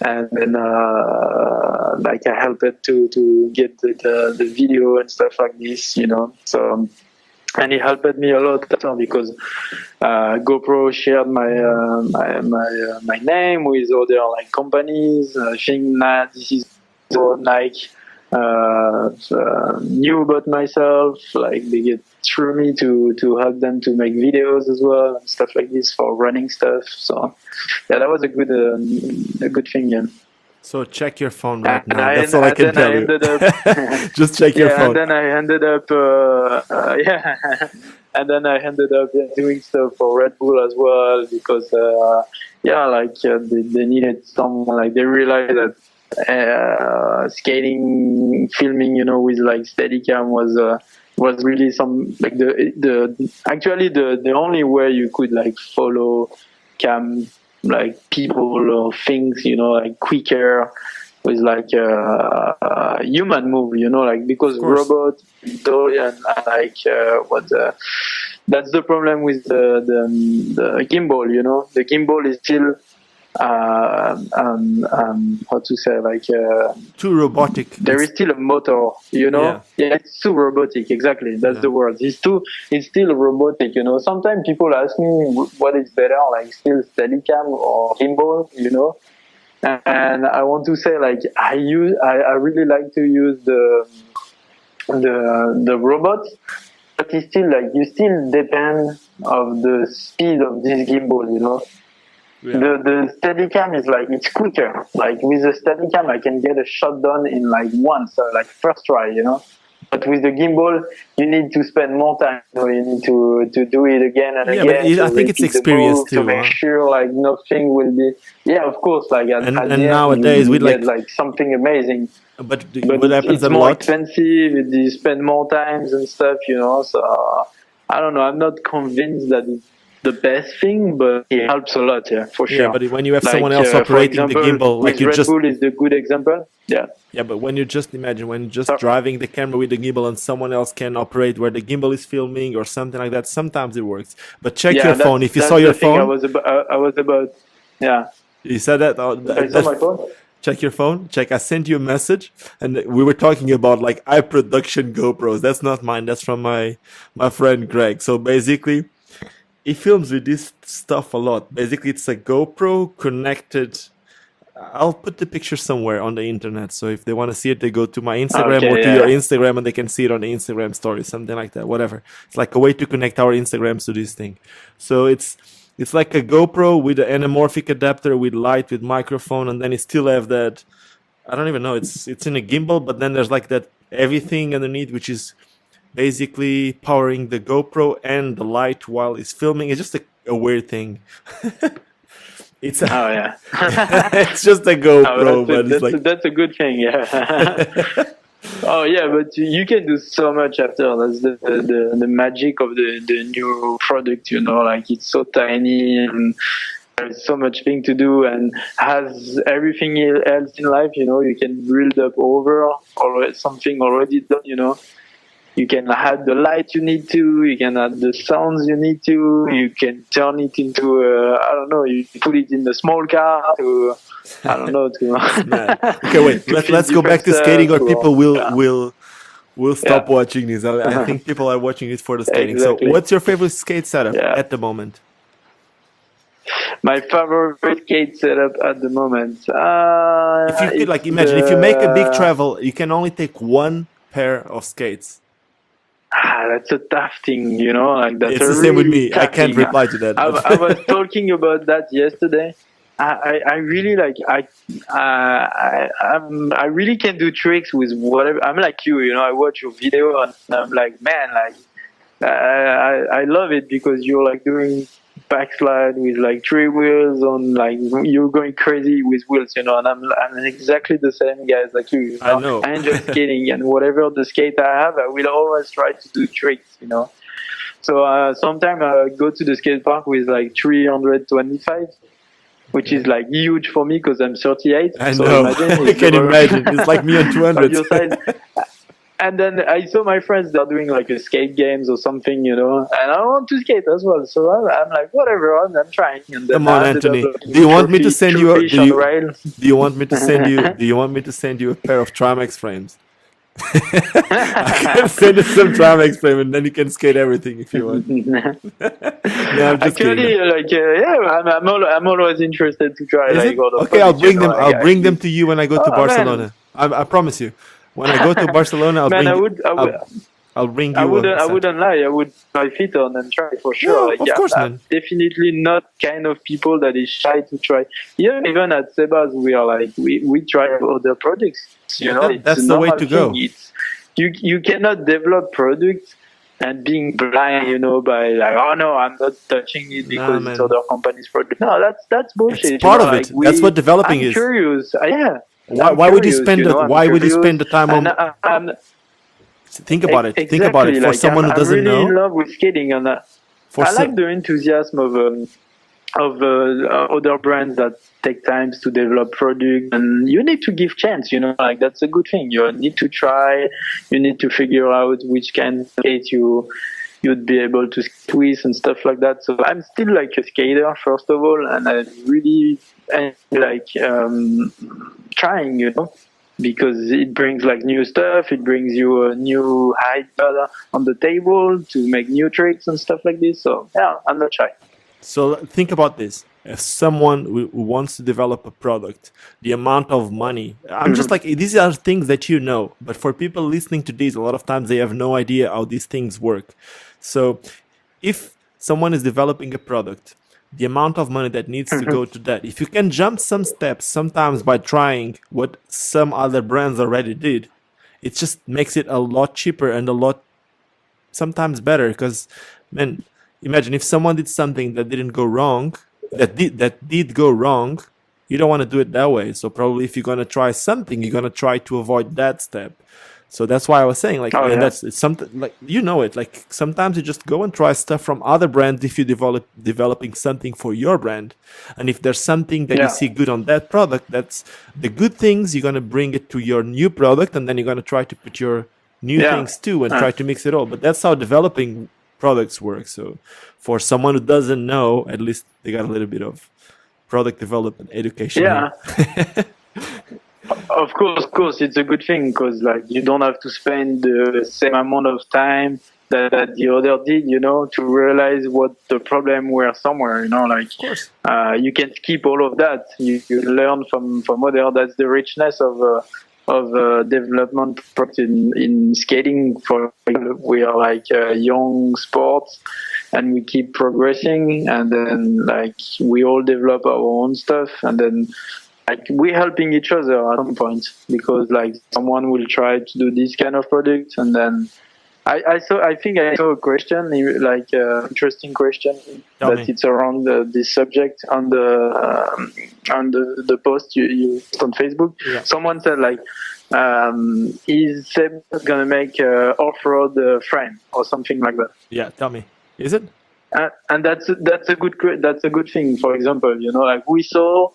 and then like I helped it to get the video and stuff like this. You know, so. And it helped me a lot because GoPro shared my name with other like companies. I think that this is what Nike knew about myself. Like they get through me to help them to make videos as well and stuff like this for running stuff. So yeah, that was a good thing. Yeah. So check your phone right And now. That's all I can tell you. Just check your phone. And then I ended up, and then I ended up doing stuff for Red Bull as well, because, they needed someone, like they realized that skating, filming, you know, with like Steadicam was really some, like the only way you could like follow cam, like people or things, you know, like quicker with like a human move, you know, like because robot dolly and like that's the problem with the gimbal, you know. The gimbal is still how to say, like too robotic. There is still a motor, you know. Yeah, it's too robotic. Exactly, that's the word. It's still robotic, you know. Sometimes people ask me what is better, like still Steadicam or gimbal, you know. And I want to say, like, I really like to use the robot, but it's still like you still depend of the speed of this gimbal, you know. Yeah. The Steadicam is like, it's quicker. Like with the Steadicam, I can get a shot done in like once, like first try, you know. But with the gimbal, you need to spend more time. You know, you need to do it again and Yeah, again. but I think it's experience too, to make sure like nothing will be. Yeah, of course. Like at and the end, nowadays you with get like something amazing. But But what happens it's a more lot? expensive. You spend more times and stuff, you know. So I don't know. I'm not convinced that it's the best thing, but it helps a lot. Yeah, for sure. Yeah, but when you have Like, someone else for operating example, the gimbal, like with you Red just Bull is the good example. Yeah. yeah, but when you just imagine when you're just driving the camera with the gimbal and someone else can operate where the gimbal is filming or something like that, sometimes it works. But check your phone. If you saw your phone, I was about. Yeah. you said that. I saw my phone. Check your phone. Check. I sent you a message, and we were talking about like iProduction GoPros. That's not mine. That's from my friend Greg. So basically, he films with this stuff a lot. Basically, it's a GoPro connected. I'll put the picture somewhere on the internet. So if they want to see it, they go to my Instagram or to your Instagram, and they can see it on the Instagram story, something like that. Whatever. It's like a way to connect our Instagrams to this thing. So it's like a GoPro with an anamorphic adapter, with light, with microphone, and then it still have that. I don't even know. It's in a gimbal, but then there's like that everything underneath, which is basically powering the GoPro and the light while it's filming. It's just a weird thing. It's it's just a GoPro, but that's a good thing. Yeah. Oh yeah, but you can do so much after. That's the magic of the new product, you know. Like it's so tiny and there's so much thing to do, and has everything else in life, you know. You can build up over or something already done, you know. You can add the light you need to, you can add the sounds you need to, you can turn it into I don't know, you put it in the small car to, I don't know, to okay, wait, let's go back to skating, or people will stop watching this. I think people are watching it for the skating. Exactly. So what's your favorite skate setup at the moment? My favorite skate setup at the moment. If you could, like, imagine if you make a big travel, you can only take one pair of skates. That's a tough thing, you know. Like that's it's the same with me. I can't reply to that. I was talking about that yesterday. I really like I really can do tricks with whatever. I'm like you know. I watch your video and I'm like, man, like I love it because you're like doing backslide with like 3 wheels on, like you're going crazy with wheels, you know. And I'm exactly the same guys like you. I know. I enjoy skating, and whatever the skate I have, I will always try to do tricks, you know. So sometimes I go to the skate park with like 325. Which is like huge for me because I'm 38. I know. I can imagine. It's like me on 200. And then I saw my friends, they're doing like a skate games or something, you know, and I want to skate as well. So I'm like, whatever, I'm trying. And then come on, Anthony. Do you want me to send you? Do you want me to send you? Do you want me to send you a pair of Trimax frames? I can send you some Trimax frame, and then you can skate everything if you want. No, I'm just actually kidding. Like I'm always interested to try. Like, okay, I'll bring them. I'll bring them to you when I go to Barcelona. I promise you. When I go to Barcelona, I'll bring you. I wouldn't lie. I would try fit on and try for sure. Yeah, like, of course, man. Definitely not kind of people that is shy to try. Yeah, even at SEBA, we are like we try other products. You know, that's the way to go. You cannot develop products and being blind, you know, by like, oh no, I'm not touching it because it's other companies' product. No, that's bullshit. It's part of it. That's what developing is. I'm curious. Yeah. Why would you spend Why would you spend the time on? Think about it. Exactly, think about it. For someone who doesn't know, I'm really in love with skating, and I like the enthusiasm of other brands that take time to develop product, and you need to give chance. You know, like that's a good thing. You need to try. You need to figure out which kind of skate you'd be able to skate with and stuff like that. So I'm still like a skater first of all, and I really like trying, you know, because it brings like new stuff. It brings you a new height on the table to make new tricks and stuff like this. So yeah, I'm not shy. So think about this. As someone who wants to develop a product, the amount of money, I'm just like, these are things that you know, but for people listening to these, a lot of times they have no idea how these things work. So if someone is developing a product, the amount of money that needs to go to that, if you can jump some steps sometimes by trying what some other brands already did, it just makes it a lot cheaper and a lot sometimes better. Because, man, imagine if someone did something that didn't go wrong, that did go wrong, you don't want to do it that way. So probably if you're gonna try something, you're gonna try to avoid that step. So that's why I was saying, like, Oh and yeah. that's it's something like, you know, it like sometimes you just go and try stuff from other brands if you developing something for your brand, and if there's something that you Yeah. see good on that product, that's the good things, you're gonna bring it to your new product, and then you're gonna try to put your new Yeah. things too and try to mix it all. But that's how developing products work. So for someone who doesn't know, at least they got a little bit of product development education Yeah. here. Of course, it's a good thing because like you don't have to spend the same amount of time that the other did, to realize what the problem were somewhere, like Of course. you can skip all of that. You learn from other. That's the richness of development project in skating. For we are like young sports, and we keep progressing, and then like we all develop our own stuff, and then like we're helping each other at some point because like someone will try to do this kind of product, and then I think I saw a question, like interesting question Tell that me. it's around this subject on the post you post on Facebook. Yeah. Someone said like, is Seb gonna make off-road frame or something like that? Yeah, tell me. Is it? And that's a good thing. For example, like we saw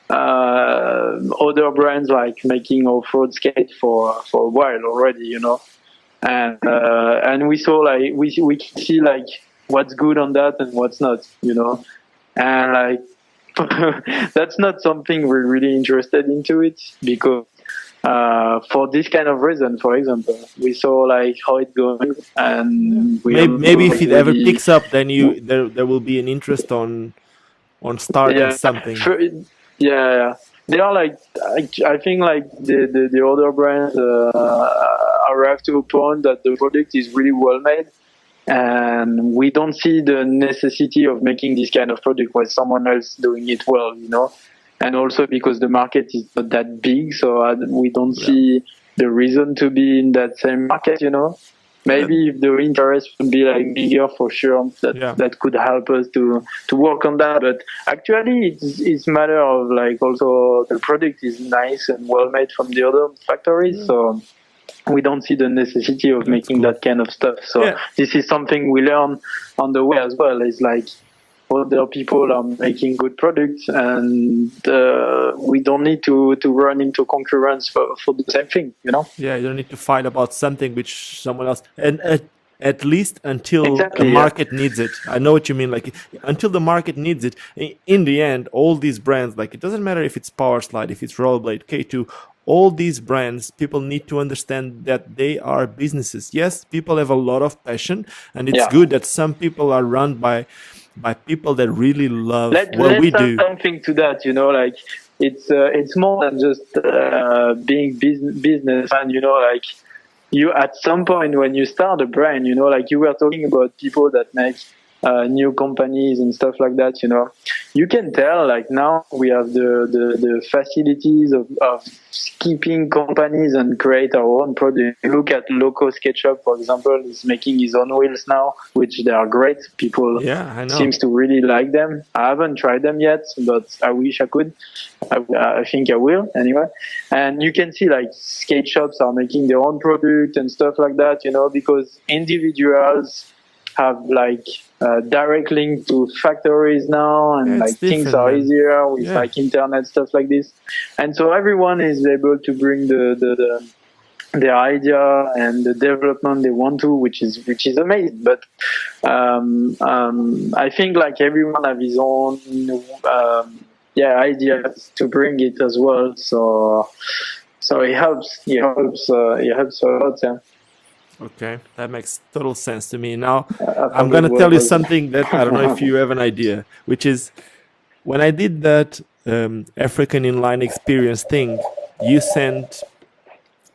other brands like making off-road skate for a while already, and we saw like we can see like what's good on that and what's not, and like that's not something we're really interested into it because for this kind of reason, for example, we saw like how it's going, and Maybe if it ever picks up, then there will be an interest on starting something. Yeah. They are like I think like the other brands arrive to a point that the product is really well made, and we don't see the necessity of making this kind of product with someone else doing it well, and also because the market is not that big, so we don't see the reason to be in that same market, Maybe if the interest would be like bigger, for sure, that could help us to work on that. But actually, it's matter of like also the product is nice and well made from the other factories, so we don't see the necessity of making that kind of stuff. So this is something we learn on the way as well. It's like other people are making good products, and we don't need to run into concurrence for the same thing, Yeah, you don't need to fight about something which someone else, and at least until Exactly, the market needs it. I know what you mean. Like until the market needs it. In the end, all these brands, like it doesn't matter if it's Power Slide, if it's Rollerblade, K2, all these brands, people need to understand that they are businesses. Yes, people have a lot of passion, and it's good that some people are run by people that really love what we do. Let's add something to that, like it's more than just being business, and like you at some point when you start a brand, like you were talking about people that make new companies and stuff like that, you can tell like now we have the facilities of keeping companies and create our own product. Look at Loco SketchUp, for example, is making his own wheels now, which they are great. People seems to really like them. I haven't tried them yet, but I wish I could. I think I will anyway. And you can see like skate shops are making their own product and stuff like that, because individuals have like direct link to factories now, and like things are easier with like internet, stuff like this, and so everyone is able to bring their idea and the development they want to, which is amazing. But I think like everyone have his own ideas to bring it as well, so it helps a lot. Okay, that makes total sense to me. Now, I'm going to tell you something that I don't know if you have an idea, which is when I did that African inline experience thing, you sent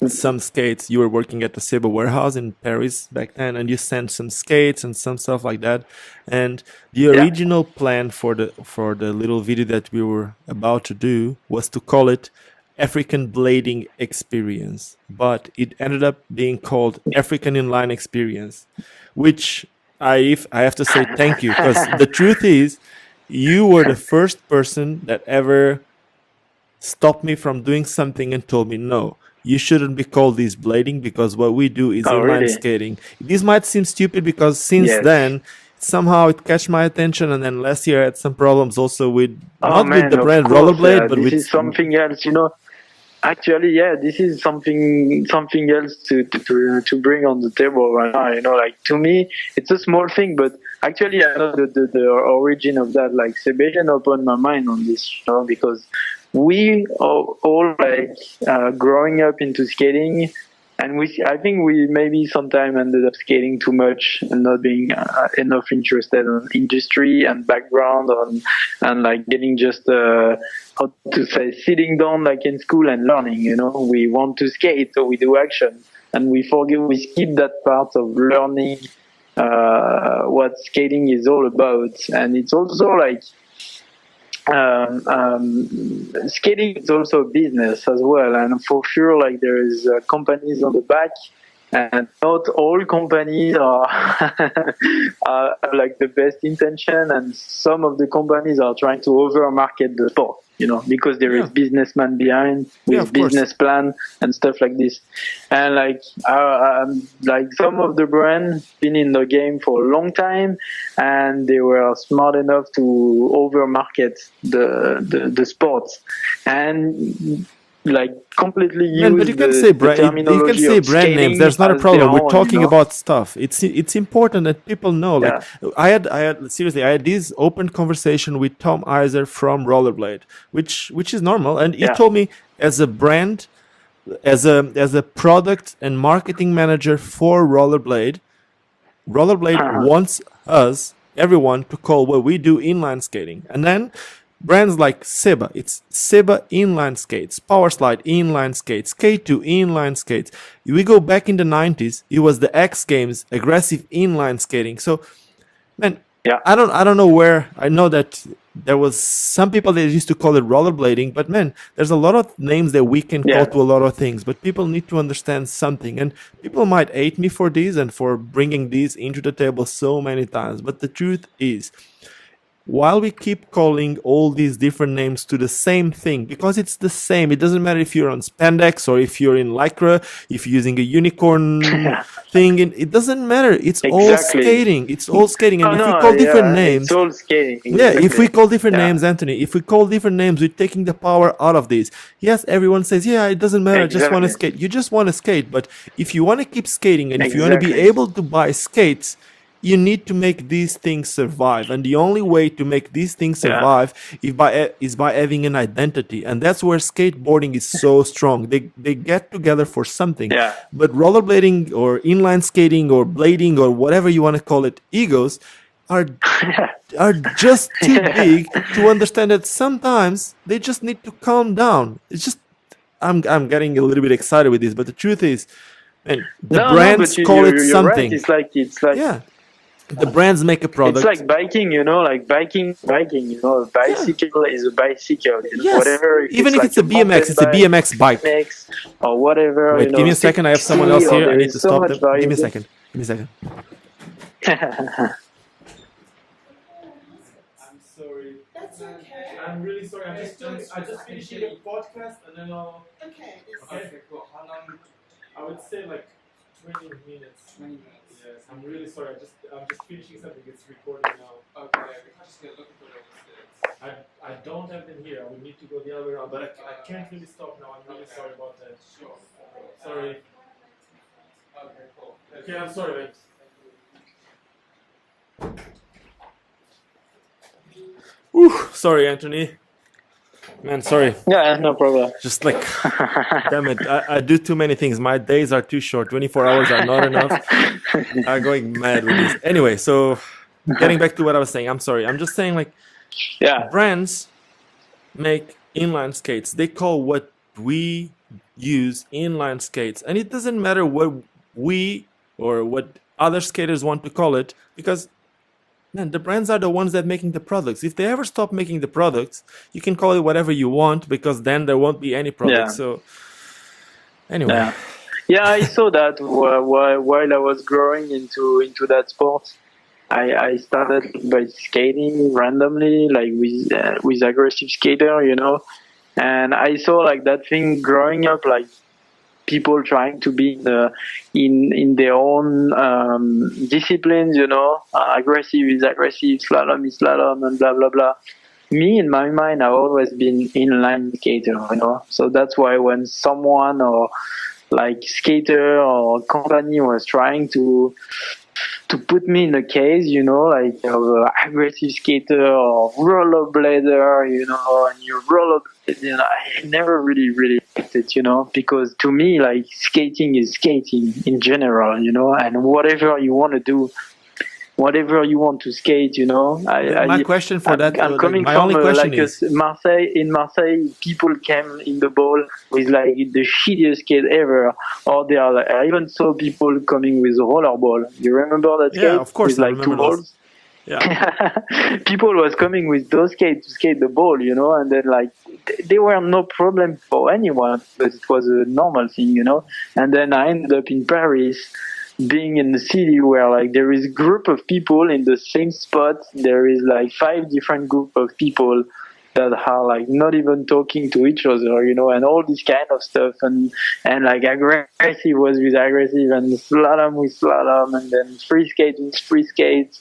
some skates. You were working at the SEBA warehouse in Paris back then, and you sent some skates and some stuff like that. And the Yeah. original plan for the little video that we were about to do was to call it African Blading Experience, but it ended up being called African Inline Experience, which I have to say thank you, because the truth is, you were the first person that ever stopped me from doing something and told me, no, you shouldn't be called this blading, because what we do is Oh, inline really? skating. This might seem stupid, because since Yes. then somehow it catch my attention, and then last year I had some problems also with Oh not with man, the of brand course. Rollerblade, but This with is something else, you know. Actually, yeah, this is something else to bring on the table right now. You know, like to me, it's a small thing, but actually, I know the origin of that. Like Sebastian opened my mind on this, you know, because we are all like growing up into skating, and I think we maybe sometime ended up skating too much and not being enough interested in industry and background and like getting just how to say, sitting down like in school and learning. You know, we want to skate, so we do action, and we skip that part of learning what skating is all about. And it's also like skating is also a business as well, and for sure, like there is companies on the back, and not all companies are, are like the best intention, and some of the companies are trying to over market the sport, you know, because there is businessman behind with business plan and stuff like this. And like some of the brands been in the game for a long time, and they were smart enough to over market the sports and like completely use but you can say brand names. There's not a problem. We're talking about stuff. It's important that people know. Like I had this open conversation with Tom Iser from Rollerblade, which is normal, and he told me, as a brand, as a product and marketing manager for Rollerblade wants everyone to call what we do inline skating. And then brands like SEBA, it's SEBA inline skates, Powerslide inline skates, K2 inline skates. We go back in the 90s, it was the X Games aggressive inline skating. So, man, I don't know where. I know that there was some people that used to call it rollerblading, but man, there's a lot of names that we can call to a lot of things. But people need to understand something, and people might hate me for this and for bringing this into the table so many times. But the truth is, while we keep calling all these different names to the same thing, because it's the same, it doesn't matter if you're on spandex or if you're in lycra, if you're using a unicorn thing, it doesn't matter. It's all skating. It's all skating. And if we call different names, it's all skating. If we call different names, Anthony, if we call different names, we're taking the power out of this. Yes, everyone says, yeah, it doesn't matter. I just want to skate. You just want to skate. But if you want to keep skating, and if you want to be able to buy skates, you need to make these things survive, and the only way to make these things survive is by having an identity, and that's where skateboarding is so strong. They get together for something, but rollerblading or inline skating or blading or whatever you want to call it, egos are just too big to understand that sometimes they just need to calm down. It's just I'm getting a little bit excited with this, but the truth is, man, brands call it something. Right. It's like the brands make a product. It's like biking, you know, like biking, you know, a bicycle is a bicycle. You know, whatever. Even if it's a BMX, it's a BMX bike. Or whatever. Wait, give me a second. I have someone else here. I need to stop them. Give me a second. I'm sorry. That's okay. I'm really sorry. I just finished the podcast and then I'll... Okay, cool. How long? I would say like 20 minutes. 20 minutes. Yes, I'm really sorry. I'm just finishing something. It's recording now. Okay, we can just get looking for those. I don't have them here. I would need to go the other way around, but I can't really stop now. I'm really sorry about that. Sure. Sorry. Okay, cool. Okay, I'm sorry, man. Sorry, Anthony. Man, sorry. Yeah, no problem. Just like, damn it, I do too many things. My days are too short. 24 hours are not enough. I'm going mad with this. Anyway, so getting back to what I was saying, I'm sorry. I'm just saying, like, Yeah. Brands make inline skates. They call what we use inline skates, and it doesn't matter what we or what other skaters want to call it, because man, the brands are the ones that making the products. If they ever stop making the products, you can call it whatever you want, because then there won't be any products. Yeah. So anyway, Yeah. Yeah, I saw that while I was growing into that sport. I started by skating randomly, like with aggressive skater, you know, and I saw like that thing growing up, like people trying to be in their own disciplines, you know, aggressive is aggressive, slalom is slalom, and blah blah blah. Me, in my mind, I've always been inline skater, you know, so that's why when someone or like skater or company was trying to put me in a case, you know, like aggressive skater or rollerblader, you know, and you rollerblade, you know, I never really liked it, you know, because to me, like, skating is skating in general, you know, and whatever you want to do, whatever you want to skate, you know. my question for that, I'm coming my from only question like is, Marseille. In Marseille, people came in the ball with like the shittiest skate ever, or they are. Like, I even saw people coming with rollerball. You remember that skate? yeah, of course, with I like two remember those. balls. Yeah, People was coming with those skates to skate the ball, you know, and then like they were no problem for anyone, but it was a normal thing, you know. And then I ended up in Paris, being in the city where like there is a group of people in the same spot. There is like 5 different group of people that are like not even talking to each other, you know, and all this kind of stuff, and like aggressive was with aggressive, and slalom with slalom, and then free skate with free skates.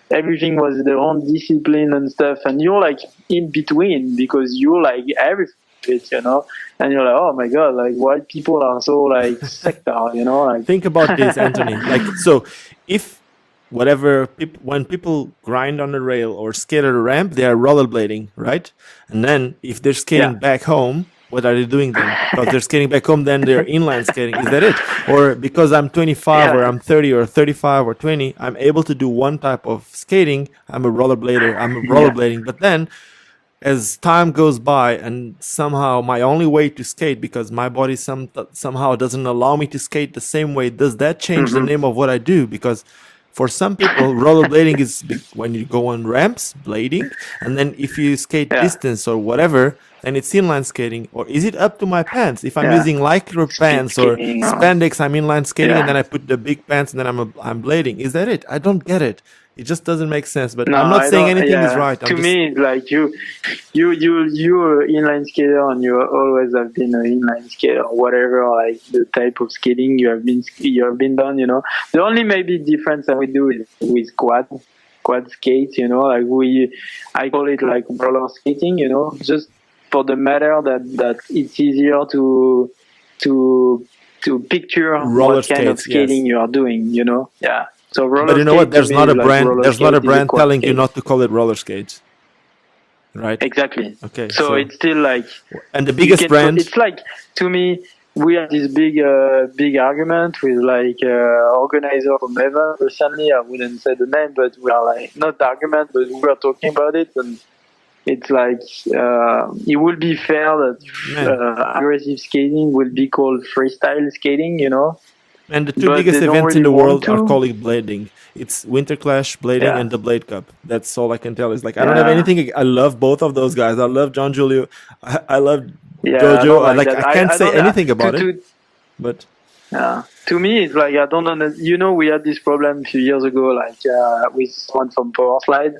Everything was their own discipline and stuff, and you're like in between because you like everything, you know, and you're like, oh my god, like why people are so like sector, you know, like. think about this, Anthony. Like, so if whatever when people grind on the rail or skate on a ramp, they are rollerblading, right? And then if they're skating Yeah. back home, what are they doing then? Because they're skating back home, then they're inline skating. Is that it? Or because I'm 25 or Yeah. I'm 30 or 35 or 20, I'm able to do one type of skating. I'm a rollerblader. I'm rollerblading. But then as time goes by and somehow my only way to skate, because my body somehow doesn't allow me to skate the same way, does that change the name of what I do? Because for some people, rollerblading is when you go on ramps, blading, and then if you skate Yeah. distance or whatever, then it's inline skating. Or is it up to my pants? If I'm Yeah. using lycra pants or skating, or- spandex, I'm inline skating, and Yeah. then I put the big pants, and then I'm blading. Is that it? I don't get it. It just doesn't make sense. But No, I'm not I saying don't- anything is yeah. right. I'm To just, me, like you are inline skater, and you always have been an inline skater, or whatever, like the type of skating you have been done. You know, the only maybe difference that we do is with quad skate. You know, like I call it like roller skating. You know, just for the matter that it's easier to picture Roller what kind of skates, yes. skating you are doing. You know, yeah. So roller but you know what? skate to There's me not is a like brand. roller There's not a skate is brand quad telling you skate. not to call it roller skates, right? Exactly. Okay. So it's still like, and the you biggest can- brand. It's like, to me, we have this big argument with like organizer from Evan. Recently, I wouldn't say the name, but we are like not argument, but we are talking about it, and it's like it would be fair that Man. aggressive skating will be called freestyle skating. You know. And the two But biggest they don't events in the really want world are to. called blading. It's Winter Clash, blading, Yeah. and the Blade Cup. That's all I can tell. Is like I don't have Yeah. anything. I love both of those guys. I love John Julio. I love Yeah, Jojo. I don't like I that. can't say don't- anything about to- it. But Yeah. To me, it's like I don't know. You know, we had this problem a few years ago, like with someone from Power Slide,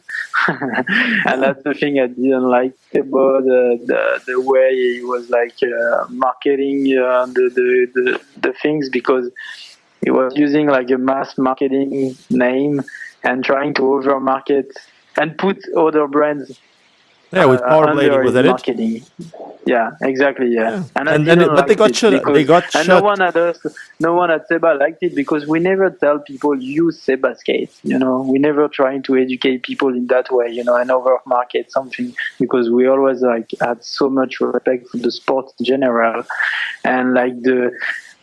and that's the thing I didn't like about the way he was like marketing the things, because he was using like a mass marketing name and trying to over market and put other brands yeah, with power under blading, was his that it? marketing. Yeah, exactly. Yeah, Yeah. and I And then didn't but they like got it shut. because- They got and shut. no one at SEBA liked it, because we never tell people use SEBA skates. You know, we never trying to educate people in that way. You know, and over market something, because we always like had so much respect for the sport in general, and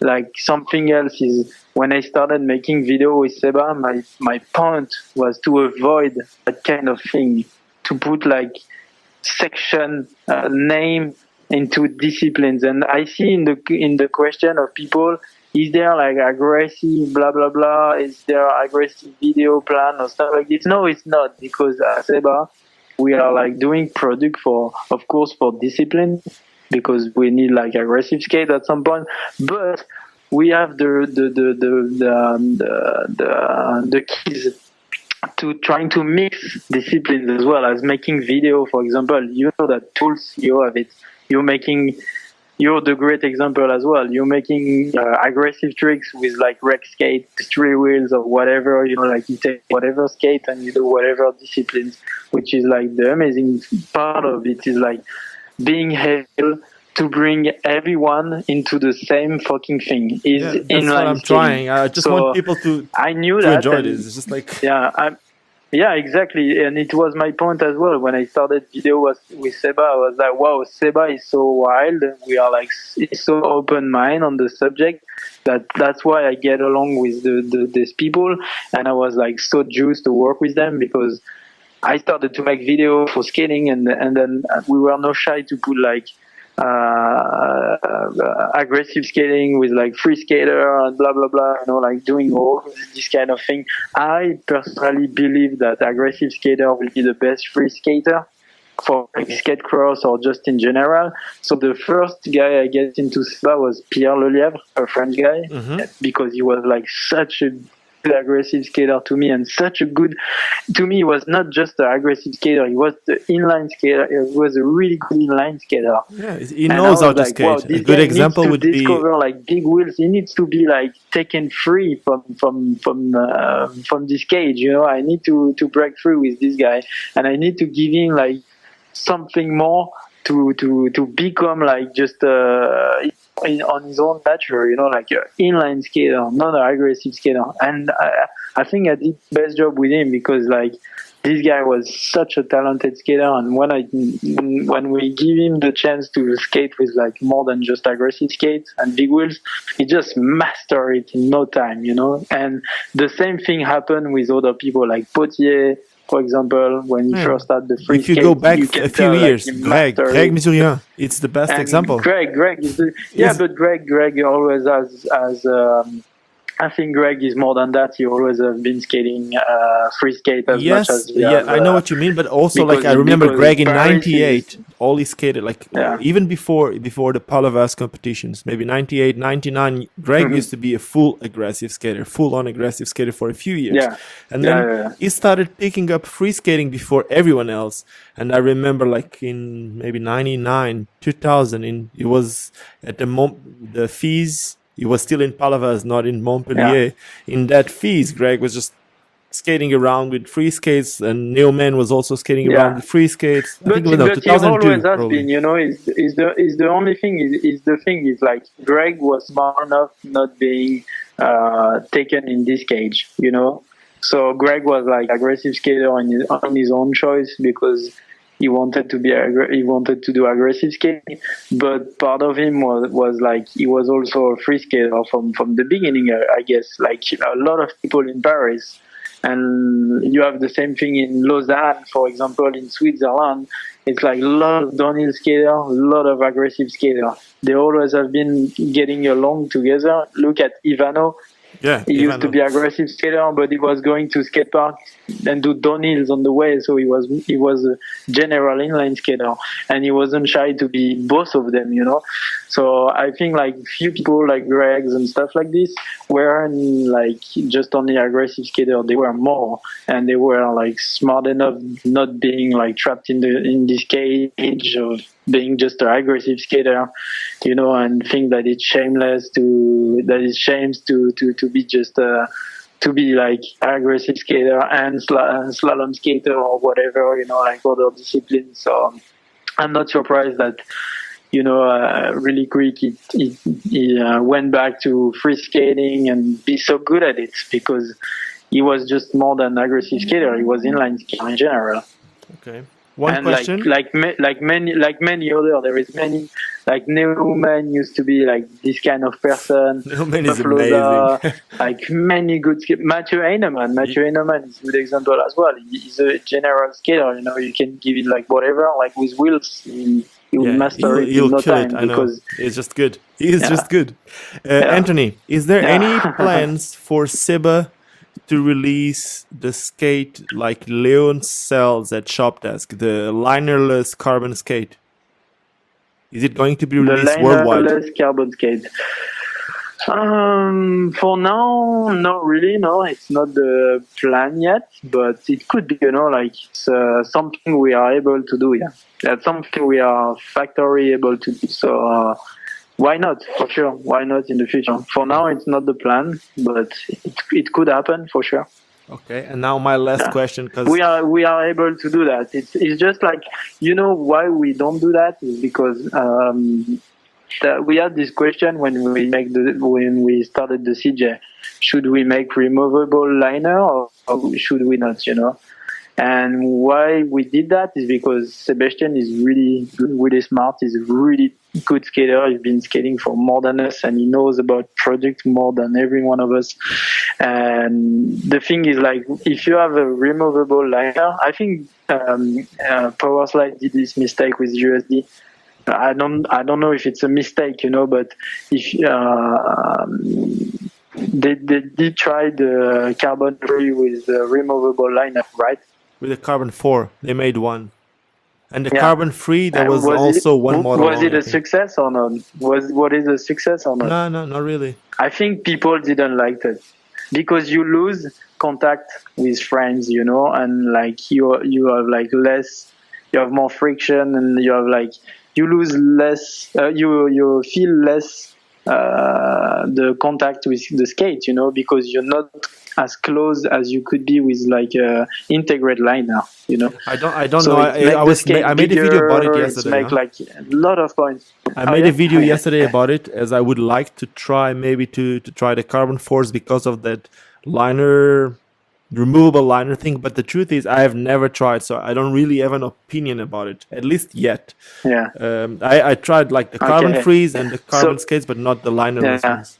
like something else is when I started making video with SEBA, my point was to avoid that kind of thing. to put like section name into disciplines. And I see in the question of people, is there like aggressive blah blah blah? Is there aggressive video plan or stuff like this? No, it's not, because at SEBA we are like doing product for, of course, for discipline, because we need like aggressive skate at some point, but we have the keys to trying to mix disciplines as well as making video. For example, you know that tools, you have it. You're the great example as well. You're making aggressive tricks with like rec skate, 3 wheels or whatever, you know, like you take whatever skate and you do whatever disciplines, which is like the amazing part of it, is like being able to bring everyone into the same fucking thing. That's what I'm trying. I just want people to enjoy this. It's just like... Yeah, exactly. And it was my point as well. When I started video with SEBA, I was like, wow, SEBA is so wild. We are like so open mind on the subject that's why I get along with these people. And I was like so juiced to work with them, because I started to make video for skating, and then we were not shy to put like aggressive skating with like free skater and blah blah blah, you know, like doing all this kind of thing. I personally believe that aggressive skater will be the best free skater for like skate cross or just in general. So the first guy I get into SEBA was Pierre Lelièvre, a French guy, because he was like such a aggressive skater to me, and such a good, to me, he was not just an aggressive skater, he was the inline skater. He was a really good inline skater. Yeah, he knows how to skate. Wow, a good example would be discover like big wheels. He needs to be like taken free from this cage, you know. I need to break free with this guy, and I need to give him like something more to become like just on his own nature, you know, like an inline skater, not an aggressive skater. And I think I did the best job with him, because like this guy was such a talented skater, and when we give him the chance to skate with like more than just aggressive skates and big wheels, he just mastered it in no time, you know. And the same thing happened with other people like Potier, for example, when he first started the free skate. If you go back a few years, Greg Missourian, it's the best example. Greg is but Greg always has I think Greg is more than that. He always has been skating free skate as much as he has, I know what you mean, but also like I remember Greg in '98, all he skated like even before the Palavas competitions, maybe '98, '99. Greg used to be a full on aggressive skater for a few years, and then he started picking up free skating before everyone else. And I remember like in maybe '99, 2000, it was at the fees. He was still in Palavas, not in Montpellier. In that fees, Greg was just skating around with free skates, and Neoman was also skating around with free skates. I think it was 2002. He always has been, you know, is the only thing is like Greg was smart enough not being taken in this cage, you know. So Greg was like aggressive skater on his own choice, because he wanted to do aggressive skating, but part of him was like he was also a free skater from the beginning, I guess, like a lot of people in Paris. And you have the same thing in Lausanne, for example, in Switzerland. It's like a lot of downhill skater, a lot of aggressive skater. They always have been getting along together. Look at Ivano. He used to be aggressive skater, but he was going to skate park and do downhills on the way. So he was a general inline skater, and he wasn't shy to be both of them, you know. So I think like few people like Greg's and stuff like this weren't like just only aggressive skater. They were more, and they were like smart enough not being like trapped in this cage of being just an aggressive skater, you know, and think that it's shameless to be just to be like aggressive skater and slalom skater or whatever, you know, like other disciplines. So I'm not surprised that, you know, really quick he went back to free skating and be so good at it, because he was just more than aggressive skater. He was inline skater in general. Okay. One question. Like many other, there is Like Neumann used to be like this kind of person. Neumann is Buffaloza, amazing. like many good Matthew Heinemann is a good example as well. He's a general skater, you know, you can give it like whatever, like with wheels, he will master it in he'll no kill time it. I know. because He's just good. He's Yeah. just good. Yeah. Anthony, is there Yeah. any plans for SEBA to release the skate like Leon sells at Shopdesk, the linerless carbon skate? Is it going to be the released worldwide? linerless carbon skate. For now, not really. No, it's not the plan yet, but it could be. You know, like it's something we are able to do. Yeah, that's something we are factory able to do. So why not? For sure, why not in the future? For now, it's not the plan, but it could happen for sure. Okay, and now my last question, because We are able to do that. It's just like, you know, why we don't do that is because we had this question when we started the CJ. Should we make removable liner or should we not? You know, and why we did that is because Sebastian is really smart. He's a really good skater. He's been skating for more than us, and he knows about product more than every one of us. And the thing is, like, if you have a removable liner, I think Powerslide did this mistake with USD. I don't know if it's a mistake, you know, but if they did try the carbon free with the removable liner, right? with the carbon 4, they made one. And the Yeah. carbon free, there And was also one model. Was it on, I a think. success or not? What is a success or not? No, not really. I think people didn't like it because you lose contact with friends, you know, and like you have like less, you have more friction, and you have like you lose less, you feel less the contact with the skate, you know, because you're not as close as you could be with like a integrated liner, you know. I don't So know. I made a video about it yesterday. Make huh? like a lot of points. I made a video yesterday about it, as I would like to try maybe to try the carbon force because of that liner, removable liner thing. But the truth is, I have never tried, so I don't really have an opinion about it, at least yet. Yeah. I tried like the carbon Okay. freeze and the carbon So- skates, but not the linerless Yeah. ones.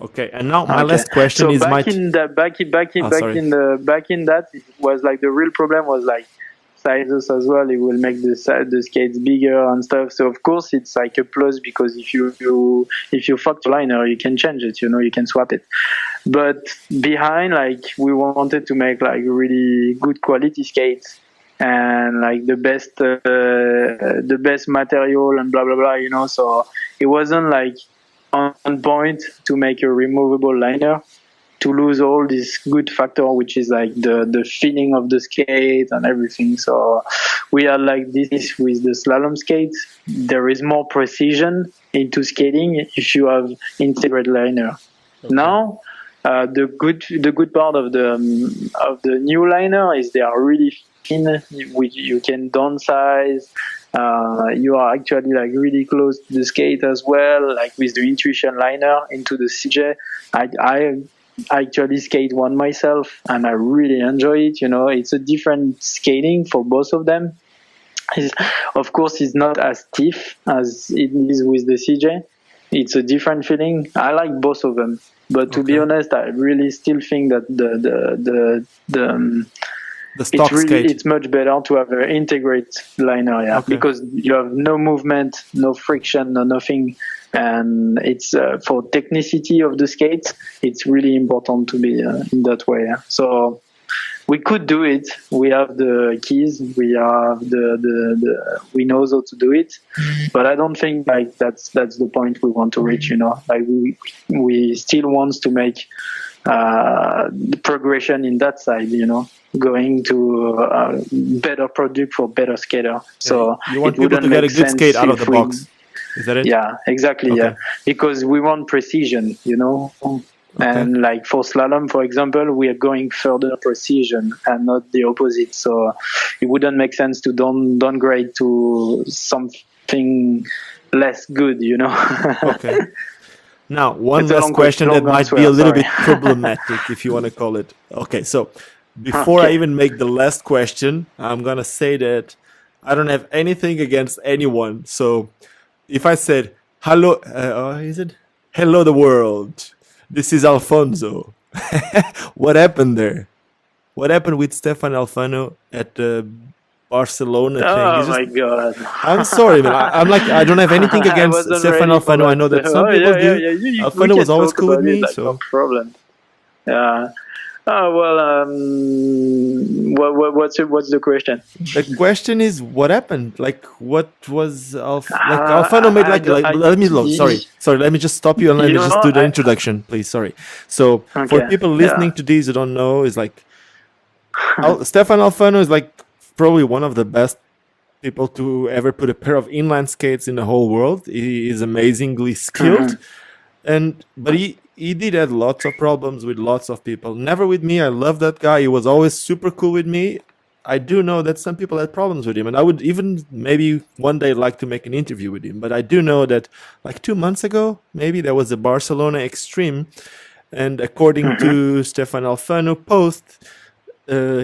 Okay, and now my Okay. last question So is back in sorry. that, it was like the real problem was like sizes as well. It will make the skates bigger and stuff. So of course it's like a plus because if you fuck the liner, you can change it. You know, you can swap it. But behind, like, we wanted to make like really good quality skates and like the best material and blah blah blah. You know, so it wasn't like on point to make a removable liner, to lose all this good factor, which is like the feeling of the skate and everything. So we are like this with the slalom skates. There is more precision into skating if you have integrated liner. Okay. Now, the good part of the new liner is they are really thin, which you can downsize. You are actually like really close to the skate as well, like with the Intuition liner into the CJ. I actually skate one myself and I really enjoy it. You know, it's a different skating for both of them. Of course, it's not as stiff as it is with the CJ. It's a different feeling. I like both of them, but to be honest, I really still think that The stock skate. it's much better to have an integrated liner, yeah, Okay. because you have no movement, no friction, no nothing, and it's for technicity of the skate, it's really important to be in that way. Yeah. So we could do it. We have the keys. We have we know how to do it, but I don't think like that's the point we want to reach. You know, like we still want to make the progression in that side. You know, going to better product for better skater. So you want it people to wouldn't get a make good sense skate out of the if we- box. Is that it? Yeah, exactly. Okay. Yeah, because we want precision. You know. And like for slalom, for example, we are going further precision and not the opposite. So it wouldn't make sense to downgrade to something less good, you know. Okay. Now, one It's a last long question that long might answer, be a little sorry. bit problematic, if you want to call it. Okay, so before I Okay. even make the last question, I'm going to say that I don't have anything against anyone. So if I said hello, is it hello the world? This is Alfonso. What happened there? What happened with Stefan Alfano at the Barcelona thing? Oh my god! I'm sorry, man. I'm like, I don't have anything I against wasn't Stefan ready for Alfano. I that. know that some Oh, people yeah, do. yeah. We Alfano can was always talk cool with about it, me, like, so no problem. Yeah. Oh well. What's the question? the question is, what happened? Like, what was like Alfano made like let me look. Sorry. Let me just stop you and let You me know, just do the introduction, please. Sorry. So for okay. people Yeah. listening to these who don't know, is like Stefan Alfano is like probably one of the best people to ever put a pair of inline skates in the whole world. He is amazingly skilled, but he did have lots of problems with lots of people. Never with me. I love that guy. He was always super cool with me. I do know that some people had problems with him, and I would even maybe one day like to make an interview with him. But I do know that like 2 months ago, maybe there was a Barcelona Extreme, and according to Stefan Alfano post,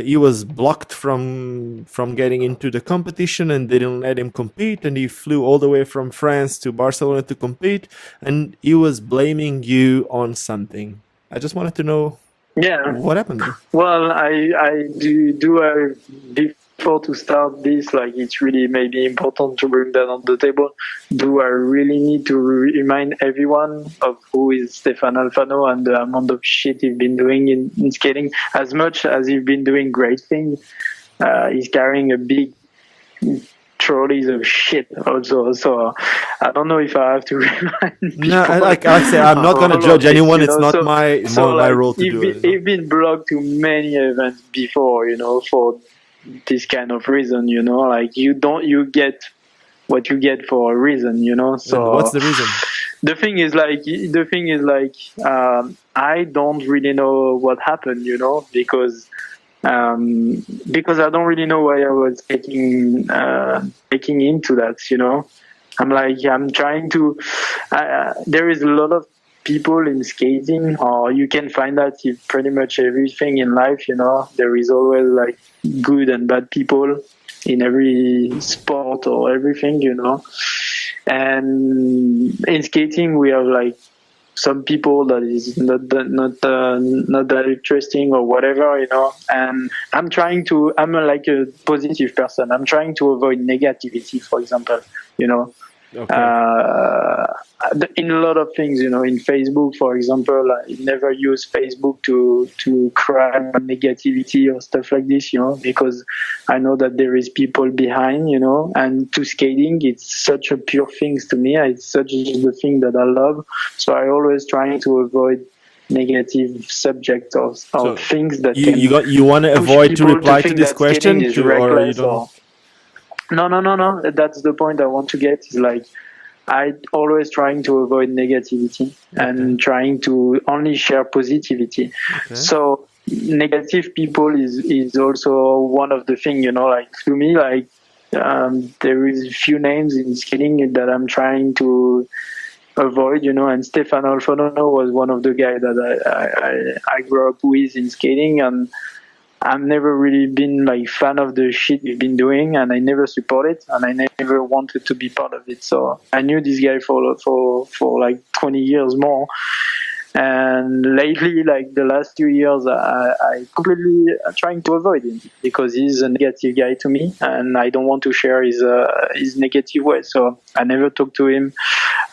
he was blocked from getting into the competition and they didn't let him compete, and he flew all the way from France to Barcelona to compete, and he was blaming you on something. I just wanted to know what happened there. Well, I do before to start this, like, it's really maybe important to bring that on the table. Do I really need to remind everyone of who is Stefan Alfano and the amount of shit he's been doing in skating? As much as he's been doing great things, he's carrying a big trolleys of shit also, so I don't know if I have to remind people. No, like I say, I'm not going to judge anyone. It's not my role to do it. He's been blocked to many events before, for this kind of reason, like you get what you get for a reason, so and what's the reason? The thing is like I don't really know what happened, because I don't really know why I was taking into that, I'm trying to. There is a lot of people in skating, or you can find that in pretty much everything in life. There is always like good and bad people in every sport or everything. And in skating, we have like some people that is not that interesting or whatever, and I'm like a positive person. I'm trying to avoid negativity, for example, Okay. In a lot of things, in Facebook, for example, I never use Facebook to cry on negativity or stuff like this, because I know that there is people behind, and to skating, it's such a pure thing to me. It's such the thing that I love. So I always trying to avoid negative subjects or things that you want to avoid to reply to this question, or you don't? No. That's the point I want to get. Is like I always trying to avoid negativity and trying to only share positivity. Okay. So negative people is also one of the things, like to me, like there is a few names in skating that I'm trying to avoid, and Stefan Alfano was one of the guys that I grew up with in skating, and I've never really been like fan of the shit we've been doing, and I never support it, and I never wanted to be part of it. So I knew this guy for like 20 years more. And lately, like the last 2 years, I completely trying to avoid him because he's a negative guy to me, and I don't want to share his negative ways. So I never talk to him.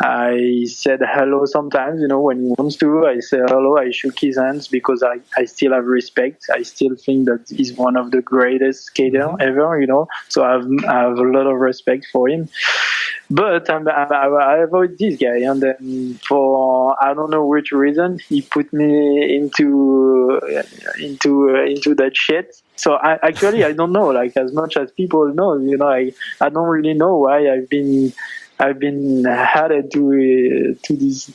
I said hello sometimes, when he wants to. I say hello. I shook his hands because I still have respect. I still think that he's one of the greatest skater ever, So I have a lot of respect for him. But I avoid this guy, and then for I don't know which reason he put me into that shit. So I don't know. Like as much as people know, I don't really know why I've been added to this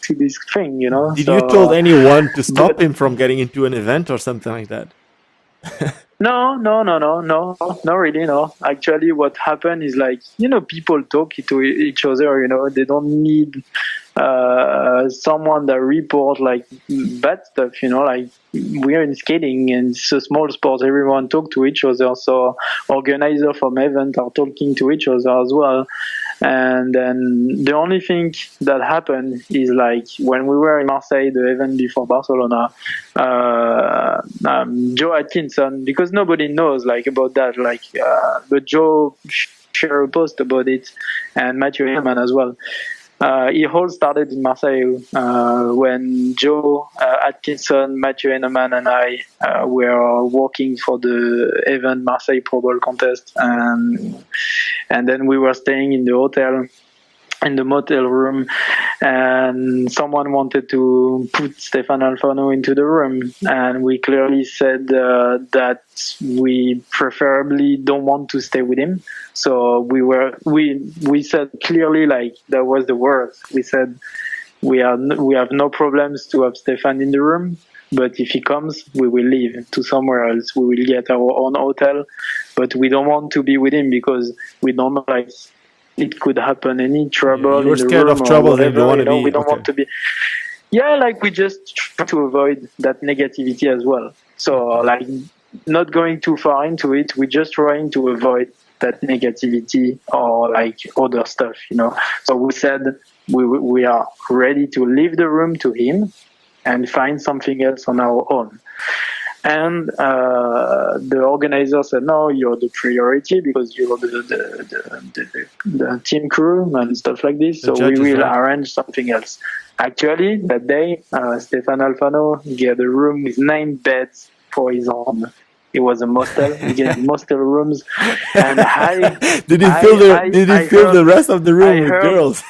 thing, Did you told anyone to stop him from getting into an event or something like that? No, not really, no. Actually, what happened is like, people talk to each other, they don't need someone that report like bad stuff, like we're in skating and it's a small sport, everyone talk to each other. So organizer from event are talking to each other as well. And then the only thing that happened is like when we were in Marseille, the event before Barcelona, Joe Atkinson, because nobody knows like about that, like but Joe shared a post about it, and Matthew Heinemann as well. It all started in Marseille when Joe Atkinson, Matthew Heinemann, and I were working for the event Marseille Pro Bowl contest, and then we were staying in the hotel, in the motel room, and someone wanted to put Stefan Alfano into the room, and we clearly said that we preferably don't want to stay with him. So we said clearly, like, that was the word. We said we have no problems to have Stefan in the room, but if he comes, we will leave to somewhere else. We will get our own hotel, but we don't want to be with him because we don't know, like, it could happen any trouble. You were in the scared room of trouble, and you want to be. We don't want to be. Yeah, like we just try to avoid that negativity as well. So like not going too far into it, we're just trying to avoid that negativity or like other stuff, you know. So we said we are ready to leave the room to him and find something else on our own. And the organizer said, no, you're the priority because you're the team crew and stuff like this. So we will arrange something else. Actually, that day, Stefan Alfano get a room with 9 beds for his own. It was a mostel. He get mostel rooms. And did he fill the rest of the room with girls?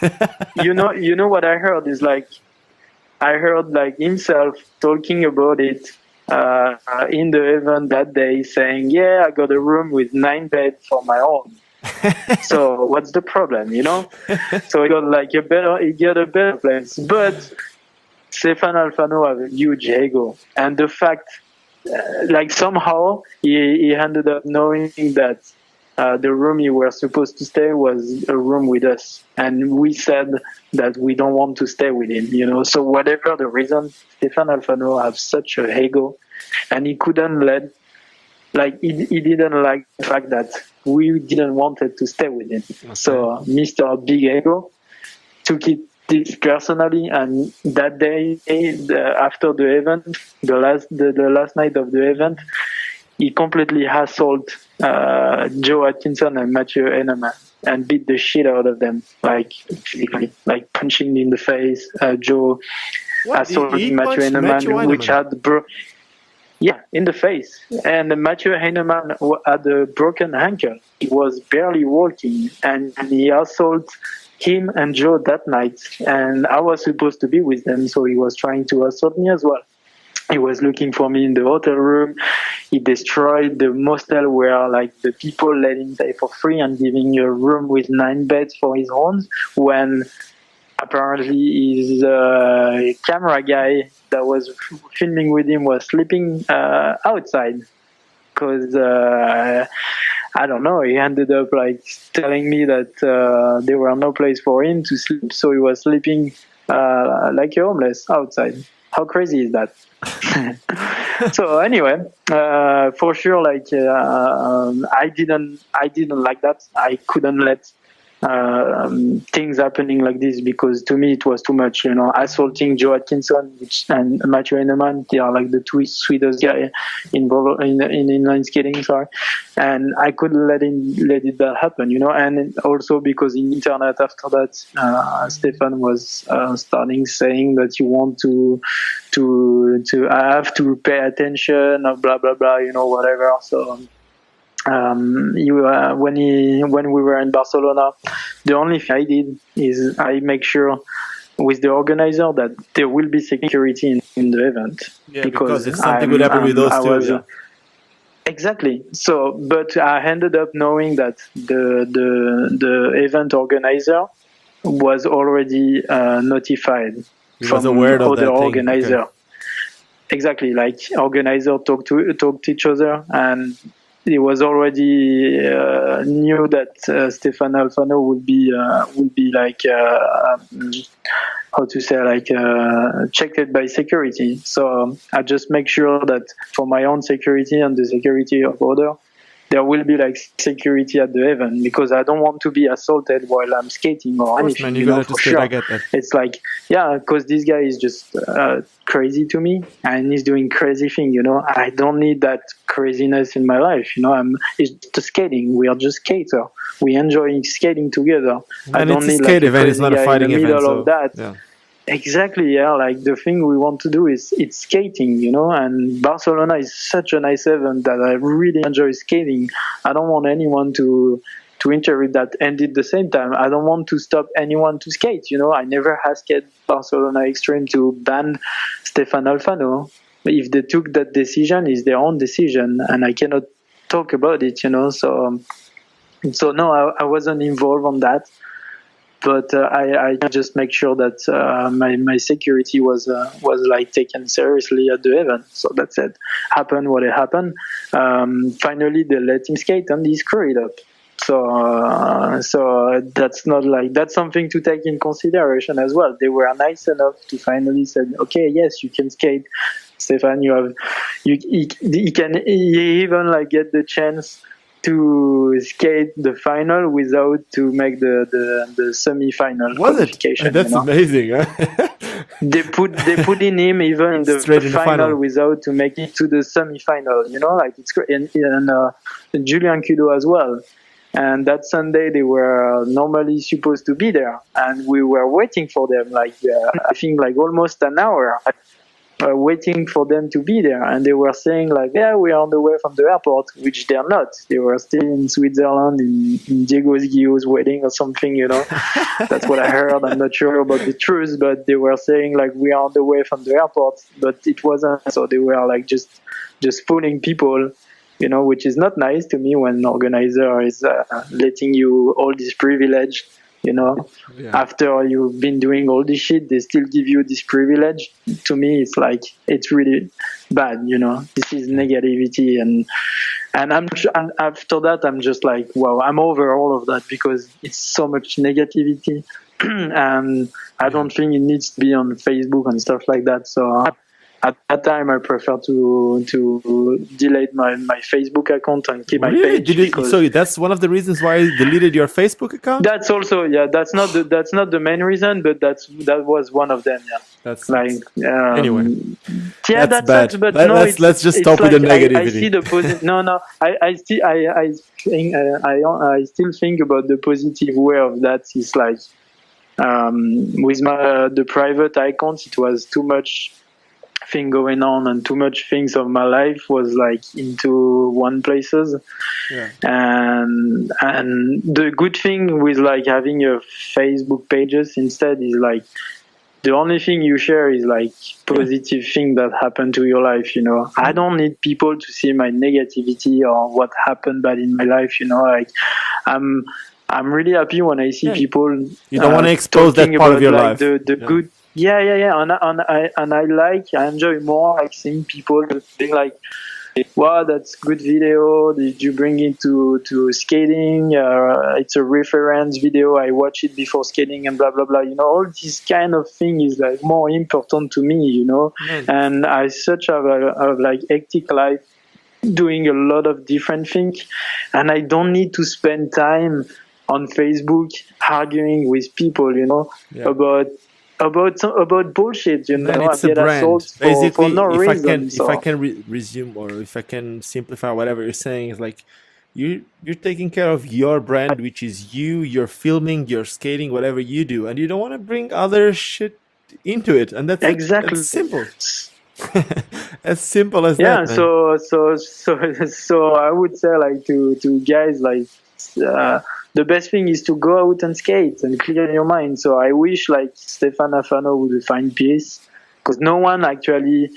you know what I heard is like, I heard like himself talking about it in the event that day, saying, yeah, I got a room with 9 beds for my own. So what's the problem, you know? So he got a better place. But Stefan Alfano have a huge ego. And the fact, like somehow he ended up knowing that the room he was supposed to stay was a room with us. And we said that we don't want to stay with him, you know. So whatever the reason, Stefan Alfano have such a ego, and he couldn't let, like, he didn't like the fact that we didn't want it to stay with him. Okay. So Mr. Big Ego took it this personally, and that day, after the event, the last night of the event, he completely hassled Joe Atkinson and Matthew Heinemann and beat the shit out of them, like physically, like punching in the face. Joe assaulted Matthew Heinemann, which had in the face. And Matthew Heinemann had a broken ankle. He was barely walking, and he assaulted him and Joe that night. And I was supposed to be with them, so he was trying to assault me as well. He was looking for me in the hotel room. He destroyed the mostel where like the people let him stay for free and giving a room with 9 beds for his own, when apparently his camera guy that was filming with him was sleeping outside. Because I don't know, he ended up like telling me that there were no place for him to sleep, so he was sleeping like a homeless outside. How crazy is that? So anyway, for sure, like I didn't like that. I couldn't let things happening like this, because to me it was too much, you know. Assaulting Joe Atkinson and Matthew Heinemann, they are like the two sweetest guy involved in inline skating, sorry, and I couldn't let that happen, you know. And also because in internet after that, Stefan was starting saying that you want to I have to pay attention or blah blah blah, you know, whatever. So when we were in Barcelona, the only thing I did is I make sure with the organizer that there will be security in the event. Yeah, because if something would happen with those two. Exactly. So, but I ended up knowing that the event organizer was already notified. He was aware of other that organizer. Okay. Exactly, like organizer talked to each other, and he was already knew that Stefan Alfano would be like how to say, like checked by security. So I just make sure that for my own security and the security of other, there will be like security at the event, because I don't want to be assaulted while I'm skating or Of course, anything. man, you You know, gotta for skate. sure. I get that. It's like, yeah, because this guy is just crazy to me, and he's doing crazy thing. You know, I don't need that craziness in my life. You know, it's just skating. We are just skater. We enjoy skating together. I And don't it's a need skate like a event. It's crazy not a guy fighting in the event. middle So of that. yeah. Exactly, yeah. Like the thing we want to do is it's skating, you know. And Barcelona is such a nice event that I really enjoy skating. I don't want anyone to interrupt that. And at the same time, I don't want to stop anyone to skate. You know, I never asked Barcelona Extreme to ban Stefan Alfano. If they took that decision, it's their own decision, and I cannot talk about it. You know, so no, I wasn't involved on that. But I just make sure that my security was like taken seriously at the event. So that's it. Happened what it happened. Finally, they let him skate and he screwed it up. So that's not like, that's something to take in consideration as well. They were nice enough to finally say, okay, yes, you can skate, Stefan. He can even like get the chance to skate the final without to make the semi-final qualification. That's amazing. Huh? They put in him even in the final without to make it to the semi-final. You know, like it's great. And Julian Kudo as well. And that Sunday they were normally supposed to be there, and we were waiting for them. Like I think like almost an hour. Waiting for them to be there, and they were saying like, yeah, we are on the way from the airport, which they're not. They were still in Switzerland in Diego Guillau's wedding or something, you know. That's what I heard. I'm not sure about the truth, but they were saying like, we are on the way from the airport, but it wasn't. So they were like just fooling people, you know, which is not nice to me when an organizer is letting you all this privilege. You know, after you've been doing all this shit, they still give you this privilege. To me, it's like, it's really bad. You know, this is negativity, and after that, I'm just like, wow, I'm over all of that, because it's so much negativity, and I don't think it needs to be on Facebook and stuff like that. So at that time, I prefer to delete my Facebook account and keep my page. So that's one of the reasons why you deleted your Facebook account? That's also, yeah. That's not the main reason, but that was one of them. Yeah. That's like anyway. Yeah, that's bad. But let's just stop with the negativity. I see the positive. No. I still think about the positive way of that. It's like with the private account, it was too much thing going on, and too much things of my life was like into one places. And the good thing with like having your Facebook pages instead is like, the only thing you share is like positive thing that happened to your life, you know. I don't need people to see my negativity or what happened bad in my life, you know. Like I'm really happy when I see people. You don't want to expose that part of your life. The good. Yeah. And I enjoy more like seeing people being like, wow, that's good video. Did you bring it to skating? It's a reference video. I watch it before skating and blah, blah, blah. You know, all this kind of thing is like more important to me, you know. And I have a like hectic life, doing a lot of different things. And I don't need to spend time on Facebook arguing with people, you know, about bullshit, you know. And it's a brand. Basically, for no reason. If I can resume, or if I can simplify whatever you're saying, is like you're taking care of your brand, which is you. You're filming, you're skating, whatever you do, and you don't want to bring other shit into it. And that's exactly that's simple. As simple as that. Yeah. So I would say like to guys like. The best thing is to go out and skate and clear your mind. So I wish like Stefan Alfano would find peace, because no one actually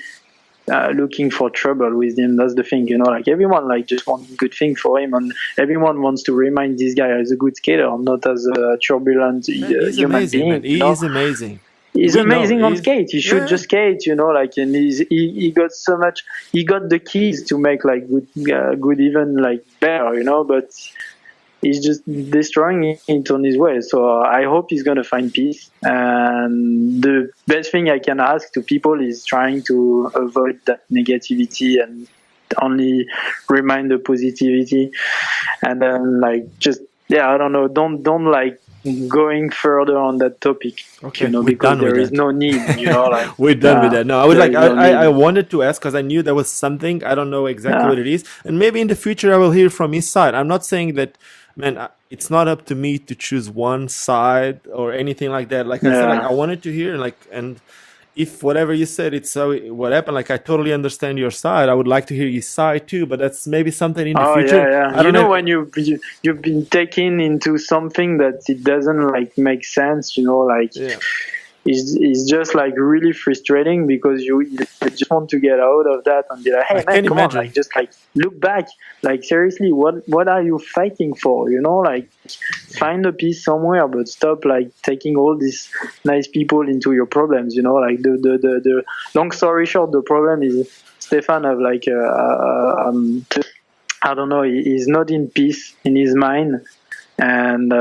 looking for trouble with him. That's the thing, you know. Like everyone like just wants a good thing for him, and everyone wants to remind this guy as a good skater, not as a turbulent human being. Man. He is amazing. He's amazing on skate. He should just skate, you know. Like, and he got so much. He got the keys to make like good even like better, you know. But he's just destroying it on his way. So I hope he's going to find peace. And the best thing I can ask to people is trying to avoid that negativity and only remind the positivity, and then like just I don't know, don't like going further on that topic, Okay, you know, we're because done with there is that. no need, you know, like We're done with that. No, I was there like, is no I need. wanted to ask because I knew there was something. I don't know exactly Yeah. what it is, and maybe in the future I will hear from his side. I'm not saying that, man. It's not up to me to choose one side or anything like that. Like I said, like Yeah. I wanted to hear, like, and if whatever you said, it's so what happened. Like I totally understand your side. I would like to hear his side too, but that's maybe something in the Oh future. yeah. I You don't know, know. when you've been taken into something that it doesn't like make sense, you know, like Yeah. it's just like really frustrating because you just want to get out of that and be like, hey I man, can come imagine. on, like just like look back, like seriously, what are you fighting for? You know, like find a peace somewhere, but stop like taking all these nice people into your problems. You know, like the long story short, the problem is Stefan have like I don't know, he's not in peace in his mind, and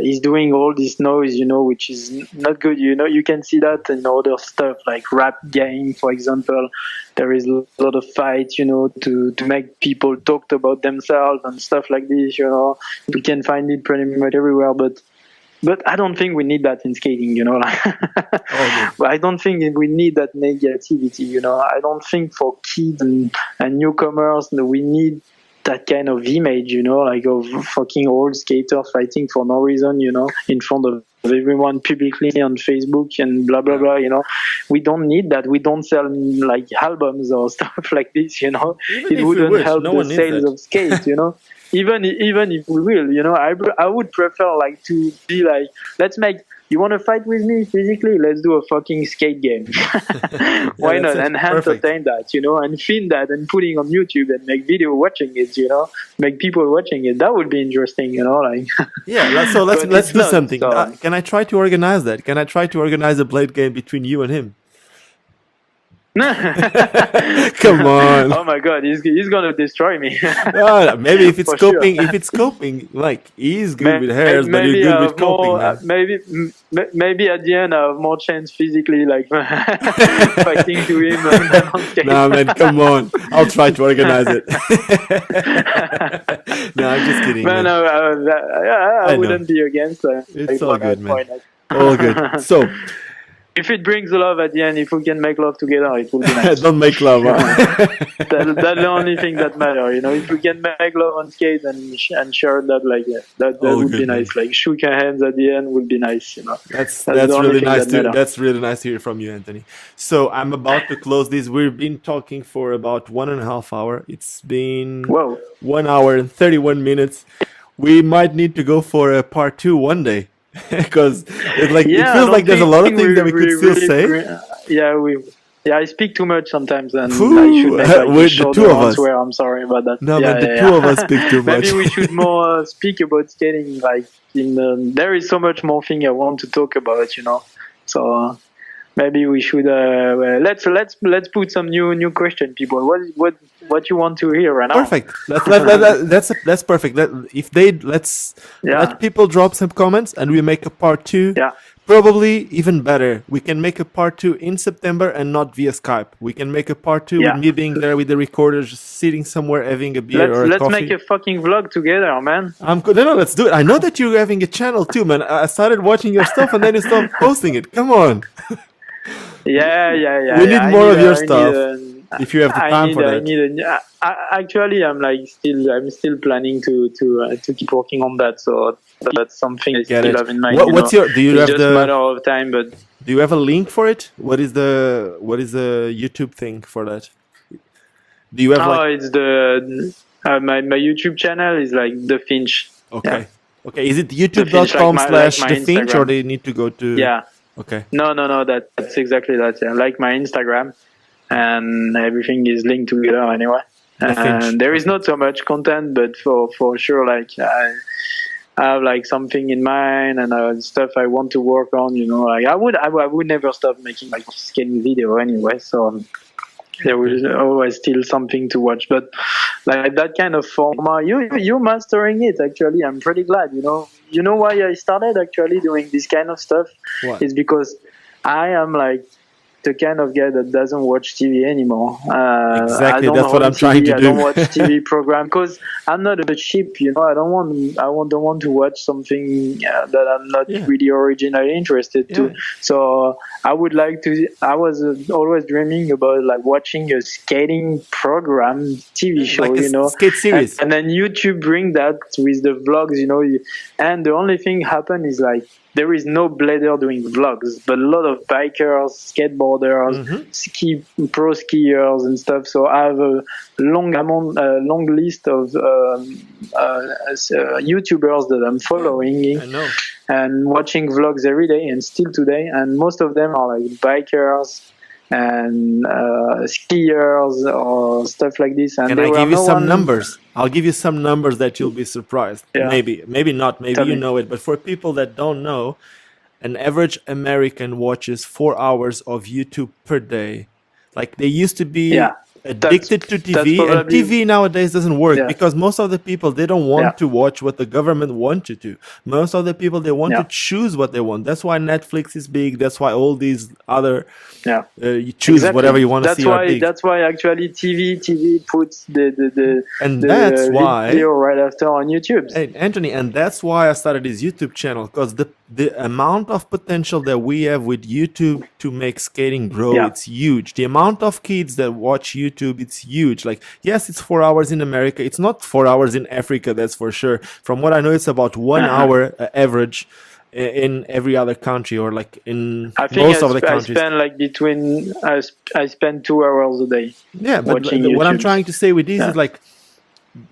he's doing all this noise, you know, which is not good. You know, you can see that in other stuff like rap game, for example. There is a lot of fights, you know, to make people talk about themselves and stuff like this. You know, we can find it pretty much everywhere, but I don't think we need that in skating, you know. Like, Oh, but I don't think we need that negativity, you know. I don't think for kids and newcomers that we need that kind of image, you know, like of fucking old skater fighting for no reason, you know, in front of everyone publicly on Facebook and blah blah blah, you know. We don't need that. We don't sell like albums or stuff like this, you know. even It if we wouldn't wish, help no the one needs sales that. of skate, you know. Even if we will, you know, I would prefer like to be like, let's make, you want to fight with me physically? Let's do a fucking skate game. Why that's not? it. And Perfect. entertain that, you know, and film that and putting on YouTube and make video watching it, you know, make people watching it. That would be interesting, you know, like. Yeah. So let's But let's it's do not, something. so. Can I try to organize that? Can I try to organize a blade game between you and him? Come on. Oh my god, he's gonna destroy me. Maybe if it's For sure. coping, like he's good with hairs, but you're Maybe good I with have coping, more. man. Maybe at the end I have more chance physically, like fighting to him. Than on skate. Nah, man, come on. I'll try to organize it. No, I'm just kidding, man. No, I know. wouldn't be against that. It's Like, all why good, not? man. Why not? All good. So, If it brings love at the end, if we can make love together, it will be nice. don't make love. Huh? That's the only thing that matters, you know. If we can make love on skate and share that, like that All would good, be nice. man. Like shook hands at the end would be nice, you know. That's the only really thing nice that to matters. that's really nice to hear from you, Anthony. So I'm about to close this. We've been talking for about 1.5 hours. It's been Whoa. 1 hour and 31 minutes. We might need to go for a part 2 one day. Because it feels like there's a lot of things that we could still say. I speak too much sometimes, and Phew, I should make like with the shorter two of us. answer. I'm sorry about that. No, man, the two of us speak too much. Maybe we should more speak about skating. Like there is so much more thing I want to talk about, you know. So maybe we should let's put some new question, people. What you want to hear right now? Perfect. That's perfect. Let people drop some comments and we make a part 2. Yeah. Probably even better. We can make a part 2 in September and not via Skype. We can make a part 2 with me being there with the recorder, just sitting somewhere having a beer or a let's coffee. make a fucking vlog together, man. I'm good. No, let's do it. I know that you're having a channel too, man. I started watching your stuff and then you stopped posting it. Come on. Yeah. We need more of your stuff. If you have the time for that. Actually, I'm still planning to keep working on that. So that's something I still have in mind. Do you have just a matter of time, but do you have a link for it? What is the YouTube thing for that? Do you have it's the my YouTube channel is like The Finch. Okay. Yeah. Okay. Is it youtube.com/The Finch or they need to go to? Yeah. Okay. No. That's exactly that. Yeah. Like my Instagram, and everything is linked together anyway. And there is not so much content, but for sure, like I have like something in mind and stuff I want to work on. You know, like I would never stop making like skating video anyway. So there will always still something to watch. But like that kind of format, you're mastering it. Actually, I'm pretty glad. You know why I started actually doing this kind of stuff? What? Is because I am like the kind of guy that doesn't watch TV anymore. Exactly, I don't that's what own I'm trying to TV, I do. don't watch TV program because I'm not a sheep. You know, don't want to watch something that I'm not Yeah. really originally interested to. So I would like to. I was always dreaming about like watching a skating program TV show. Like a you know, skate series. and then YouTube bring that with the vlogs. You know, and the only thing happen is like there is no blader doing vlogs, but a lot of bikers, skateboarders, pro skiers and stuff. So I have a long list of YouTubers that I'm following I know. and watching vlogs every day and still today. And most of them are like bikers and skiers or stuff like this. And Can I give you some numbers? I'll give you some numbers that you'll be surprised. Yeah. Maybe not. Maybe Tell you me. know it. But for people that don't know, an average American watches 4 hours of YouTube per day. Like they used to be Yeah. addicted to TV, that's and probably- TV nowadays doesn't work Yeah. because most of the people, they don't want Yeah. to watch what the government want you to. Most of the people, they want Yeah. to choose what they want. That's why Netflix is big. That's why all these other Yeah. you choose Exactly. whatever you want to see are big. That's why actually TV puts And the that's why video right after on YouTube. Hey, Anthony, and that's why I started this YouTube channel, because the amount of potential that we have with YouTube to make skating grow, Yeah. it's huge. The amount of kids that watch YouTube, it's huge. Like, yes, it's 4 hours in America. It's not 4 hours in Africa, that's for sure. From what I know, it's about 1 hour average in every other country, or like in I think most of the I countries. spend like I spend 2 hours a day. Yeah, but watching what I'm YouTube. trying to say with this Yeah. is like,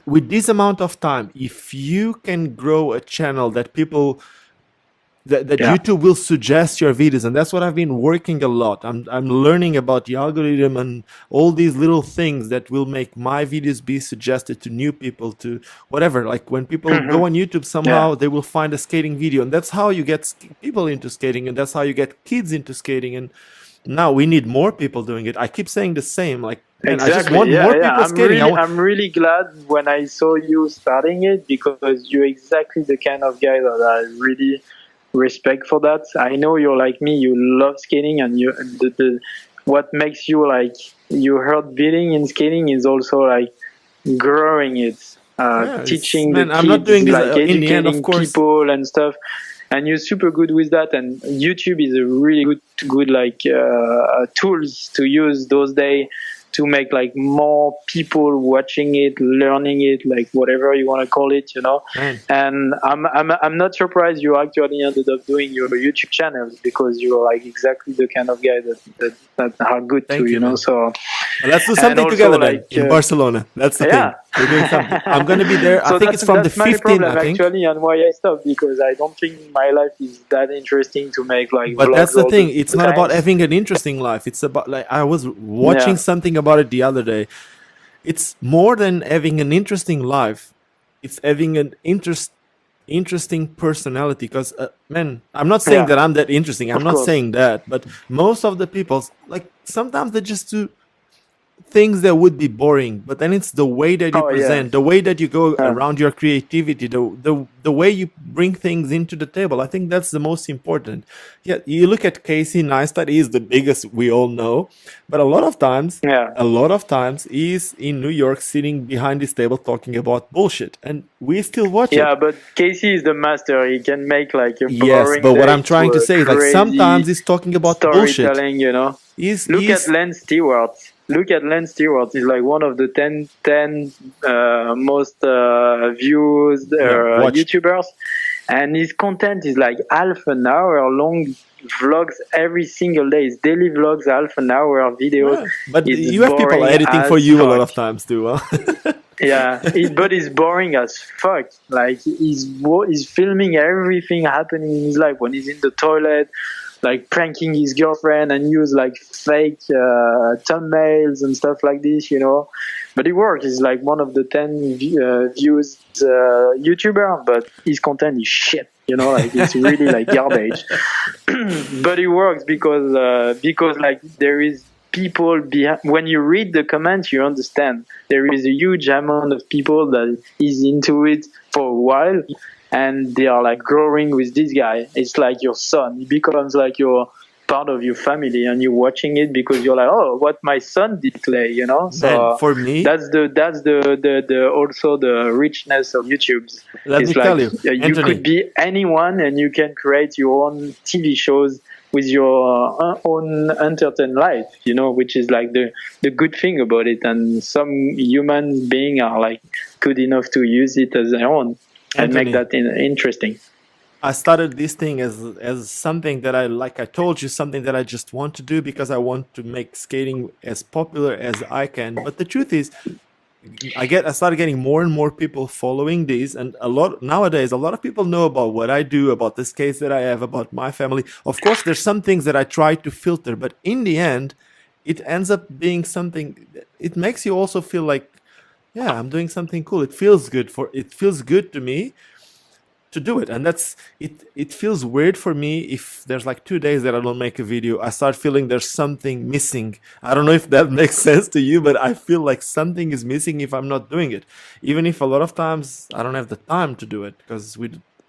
with this amount of time, if you can grow a channel that people that Yeah. YouTube will suggest your videos, and that's what I've been working a lot. I'm learning about the algorithm and all these little things that will make my videos be suggested to new people, to whatever. Like when people go on YouTube, somehow they will find a skating video, and that's how you get people into skating, and that's how you get kids into skating. And now we need more people doing it. I keep saying the same, like, man, I just want more people skating. I'm really glad when I saw you starting it, because you're exactly the kind of guy that I really respect for that. I know you're like me, you love skating, and what makes you like your heart beating in skating is also like growing it, teaching man, the I'm kids, not doing this like in the end, of educating course. people and stuff. And you're super good with that, and YouTube is a really good like tools to use those days to make like more people watching it, learning it, like whatever you want to call it, you know. Man. And I'm not surprised you actually ended up doing your YouTube channels, because you're like exactly the kind of guy that are good Thank to, you, know. man. So Well, let's do And something also, together like, then in Barcelona. That's the yeah. thing. We're doing something. I'm going to be there. So I think it's from the that's my 15th, problem, I think. actually, and why I stopped, because I don't think my life is that interesting to make like. But vlogs that's the all thing. It's not about time. having an interesting life. It's about, like, I was watching Yeah. something about it the other day. It's more than having an interesting life. It's having an interesting personality. Because, man, I'm not saying Yeah. that I'm that interesting. I'm Of not course. saying that. But most of the people, like, sometimes they just do things that would be boring, but then it's the way that you Oh, yeah. present, the way that you go Yeah. around your creativity, the way you bring things into the table. I think that's the most important. Yeah, you look at Casey Neistat, he's the biggest, we all know, but a lot of times he's in New York sitting behind his table talking about bullshit, and we still watch it. Yeah, but Casey is the master. He can make like a boring Yes, but what day I'm trying to a say is, like, crazy sometimes he's talking about bullshit. storytelling, you know. He's Look at Lance Stewart. He's like one of the 10 most views watched. YouTubers, and his content is like half an hour long vlogs every single day. His daily vlogs, half an hour videos. Yeah, but It's you have people boring editing as for you a lot fuck. of times too, huh? Yeah, but it's boring as fuck. Like he's filming everything happening in his life when he's in the toilet, like pranking his girlfriend, and use like fake thumbnails and stuff like this, you know. But it works. He's like one of the 10 views YouTuber, but his content is shit. You know, like it's really like garbage. But it works because like there is people behind. When you read the comments, you understand there is a huge amount of people that is into it for a while, and they are like growing with this guy. It's like your son. He becomes like your part of your family, and you're watching it because you're like, oh, what my son did play, you know. So Man, for me, that's the also the richness of YouTube. let It's me tell like you, you Anthony, could be anyone, and you can create your own TV shows with your own entertained life, you know, which is like the good thing about it. And some human beings are like good enough to use it as their own and Anthony, make that interesting. I started this thing as something that I told you, something that I just want to do because I want to make skating as popular as I can. But the truth is, I started getting more and more people following these, and nowadays a lot of people know about what I do, about the skates that I have, about my family. Of course, there's some things that I try to filter, but in the end, it ends up being something. It makes you also feel like, yeah, I'm doing something cool. It feels good to me to do it, and that's it. It feels weird for me if there's like 2 days that I don't make a video. I start feeling there's something missing. I don't know if that makes sense to you, but I feel like something is missing if I'm not doing it, even if a lot of times I don't have the time to do it because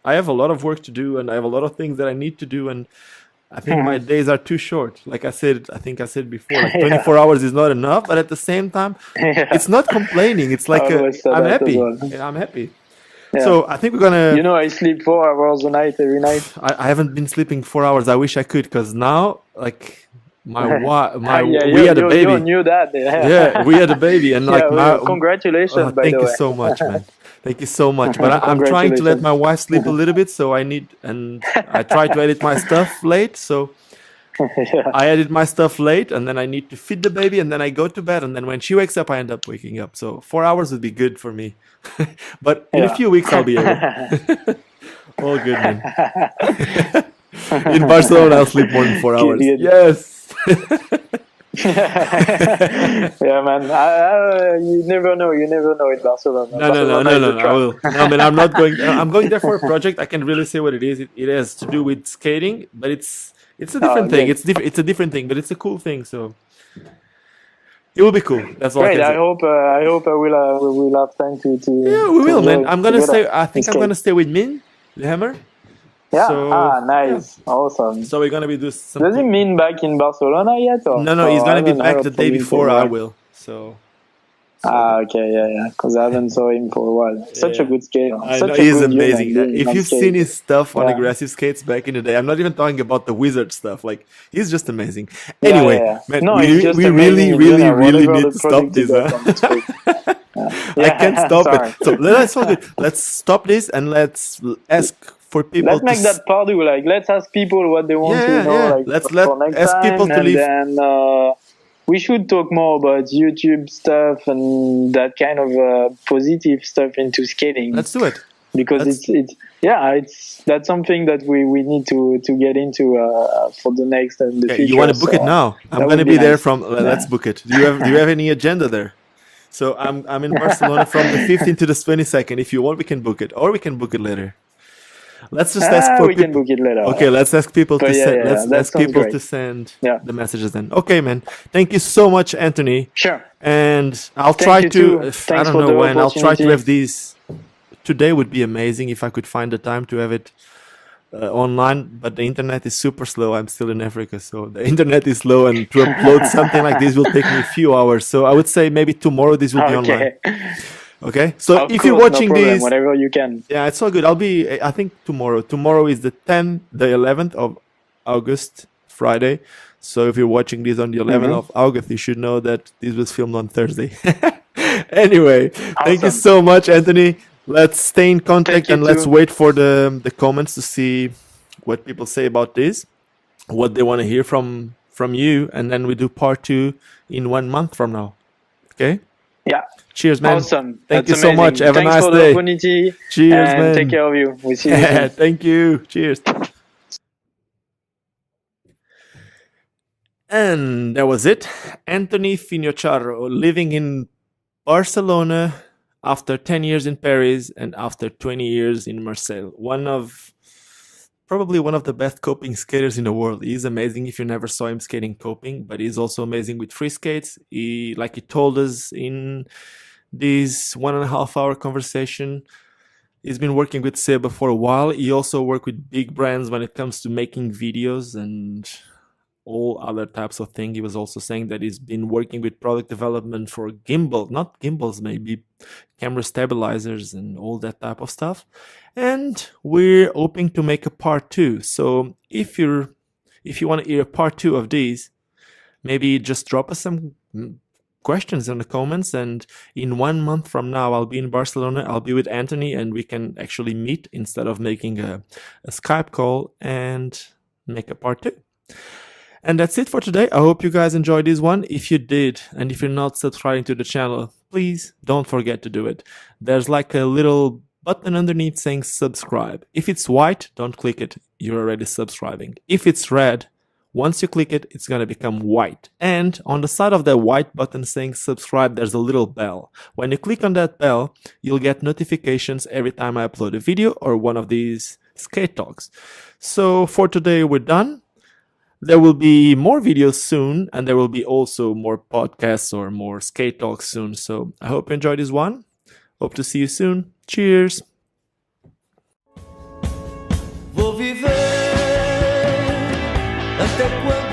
I have a lot of work to do and I have a lot of things that I need to do, and I think my days are too short. Like I think I said before, like 24 hours is not enough, but at the same time, it's not complaining. It's like I'm happy. Yeah, I'm happy. Yeah. So I think we're gonna. You know, I sleep 4 hours a night every night. I haven't been sleeping 4 hours. I wish I could, because now, like, we you had a baby. You knew that. Yeah, we had a baby, and like, congratulations. By thank the you way. so much, man. Thank you so much. But I'm trying to let my wife sleep a little bit, so I try to edit my stuff late. So I edit my stuff late, and then I need to feed the baby, and then I go to bed, and then when she wakes up, I end up waking up. So 4 hours would be good for me. But in a few weeks, I'll be able. All good, man. In Barcelona, I'll sleep more than 4 hours. Yes. Yeah, man. You never know. You never know in Barcelona. No. I will. No, man. I'm not going. I'm going there for a project. I can really say what it is. It has to do with skating, but it's a different thing. It's a different thing, but it's a cool thing. So it will be cool. That's all. Great. I hope I will have time to. Yeah, we will, man. I'm gonna stay. I think I'm gonna stay with Min, the hammer. Yeah. So, nice. Yeah. Awesome. So we're gonna be doing something. Does he mean back in Barcelona yet? Or? No, he's gonna be back the day before I will. So. Okay, yeah. Because I haven't saw him for a while. Such a good skater. He's amazing. If you've seen his stuff on aggressive skates back in the day, I'm not even talking about the wizard stuff. Like, he's just amazing. Anyway, man, we really need to stop this. I can't stop it. So let's stop this and let's ask for people. Let's make that part do. Like, let's ask people what they want to know. Like, let's ask people to leave. And then we should talk more about YouTube stuff and that kind of positive stuff into skating. Let's do it. Because that's something that we need to get into for the next and the future. You want to book it now? I'm going to be there from. Let's book it. Do you have any agenda there? So I'm in Barcelona from the 15th to the 22nd. If you want, we can book it, or we can book it later. Let's just ask for we can book it later. Okay, let's ask people to send. Let's ask people to send the messages then. Okay, man. Thank you so much, Anthony. Sure. And I'll try to. I don't know when. I'll try to have these. Today would be amazing if I could find the time to have it online, but the internet is super slow. I'm still in Africa, so the internet is slow, and to upload something like this will take me a few hours. So I would say maybe tomorrow this will be online. Okay, so if you're watching this, whenever you can. Yeah, it's all good. I'll be. I think tomorrow. Tomorrow is the 11th of August, Friday. So if you're watching this on the 11th of August, you should know that this was filmed on Thursday. Anyway, thank you so much, Anthony. Let's stay in contact and let's wait for the comments to see what people say about this, what they want to hear from you, and then we do part 2 in 1 month from now. Okay? Yeah. Cheers, man. Awesome. Thank you so much. Have a nice day. Thanks for the opportunity. Cheers, man. Take care of you. We'll see you soon. Thank you. Cheers. And that was it. Anthony Finocchiaro, living in Barcelona after 10 years in Paris and after 20 years in Marseille. Probably one of the best coping skaters in the world. He's amazing if you never saw him skating coping, but he's also amazing with free skates. Like he told us in this 1.5 hour conversation, he's been working with SEBA for a while. He also worked with big brands when it comes to making videos, and all other types of things. He was also saying that he's been working with product development for not gimbals, maybe camera stabilizers and all that type of stuff. And we're hoping to make a part 2. So if you want to hear a part 2 of these, maybe just drop us some questions in the comments, and in 1 month from now I'll be in Barcelona. I'll be with Anthony, and we can actually meet instead of making a Skype call and make a part 2. And that's it for today. I hope you guys enjoyed this one. If you did, and if you're not subscribing to the channel, please don't forget to do it. There's like a little button underneath saying subscribe. If it's white, don't click it. You're already subscribing. If it's red, once you click it, it's going to become white. And on the side of that white button saying subscribe, there's a little bell. When you click on that bell, you'll get notifications every time I upload a video or one of these skate talks. So for today, we're done. There will be more videos soon, and there will be also more podcasts or more skate talks soon. So I hope you enjoyed this one. Hope to see you soon. Cheers! Vou viver até quando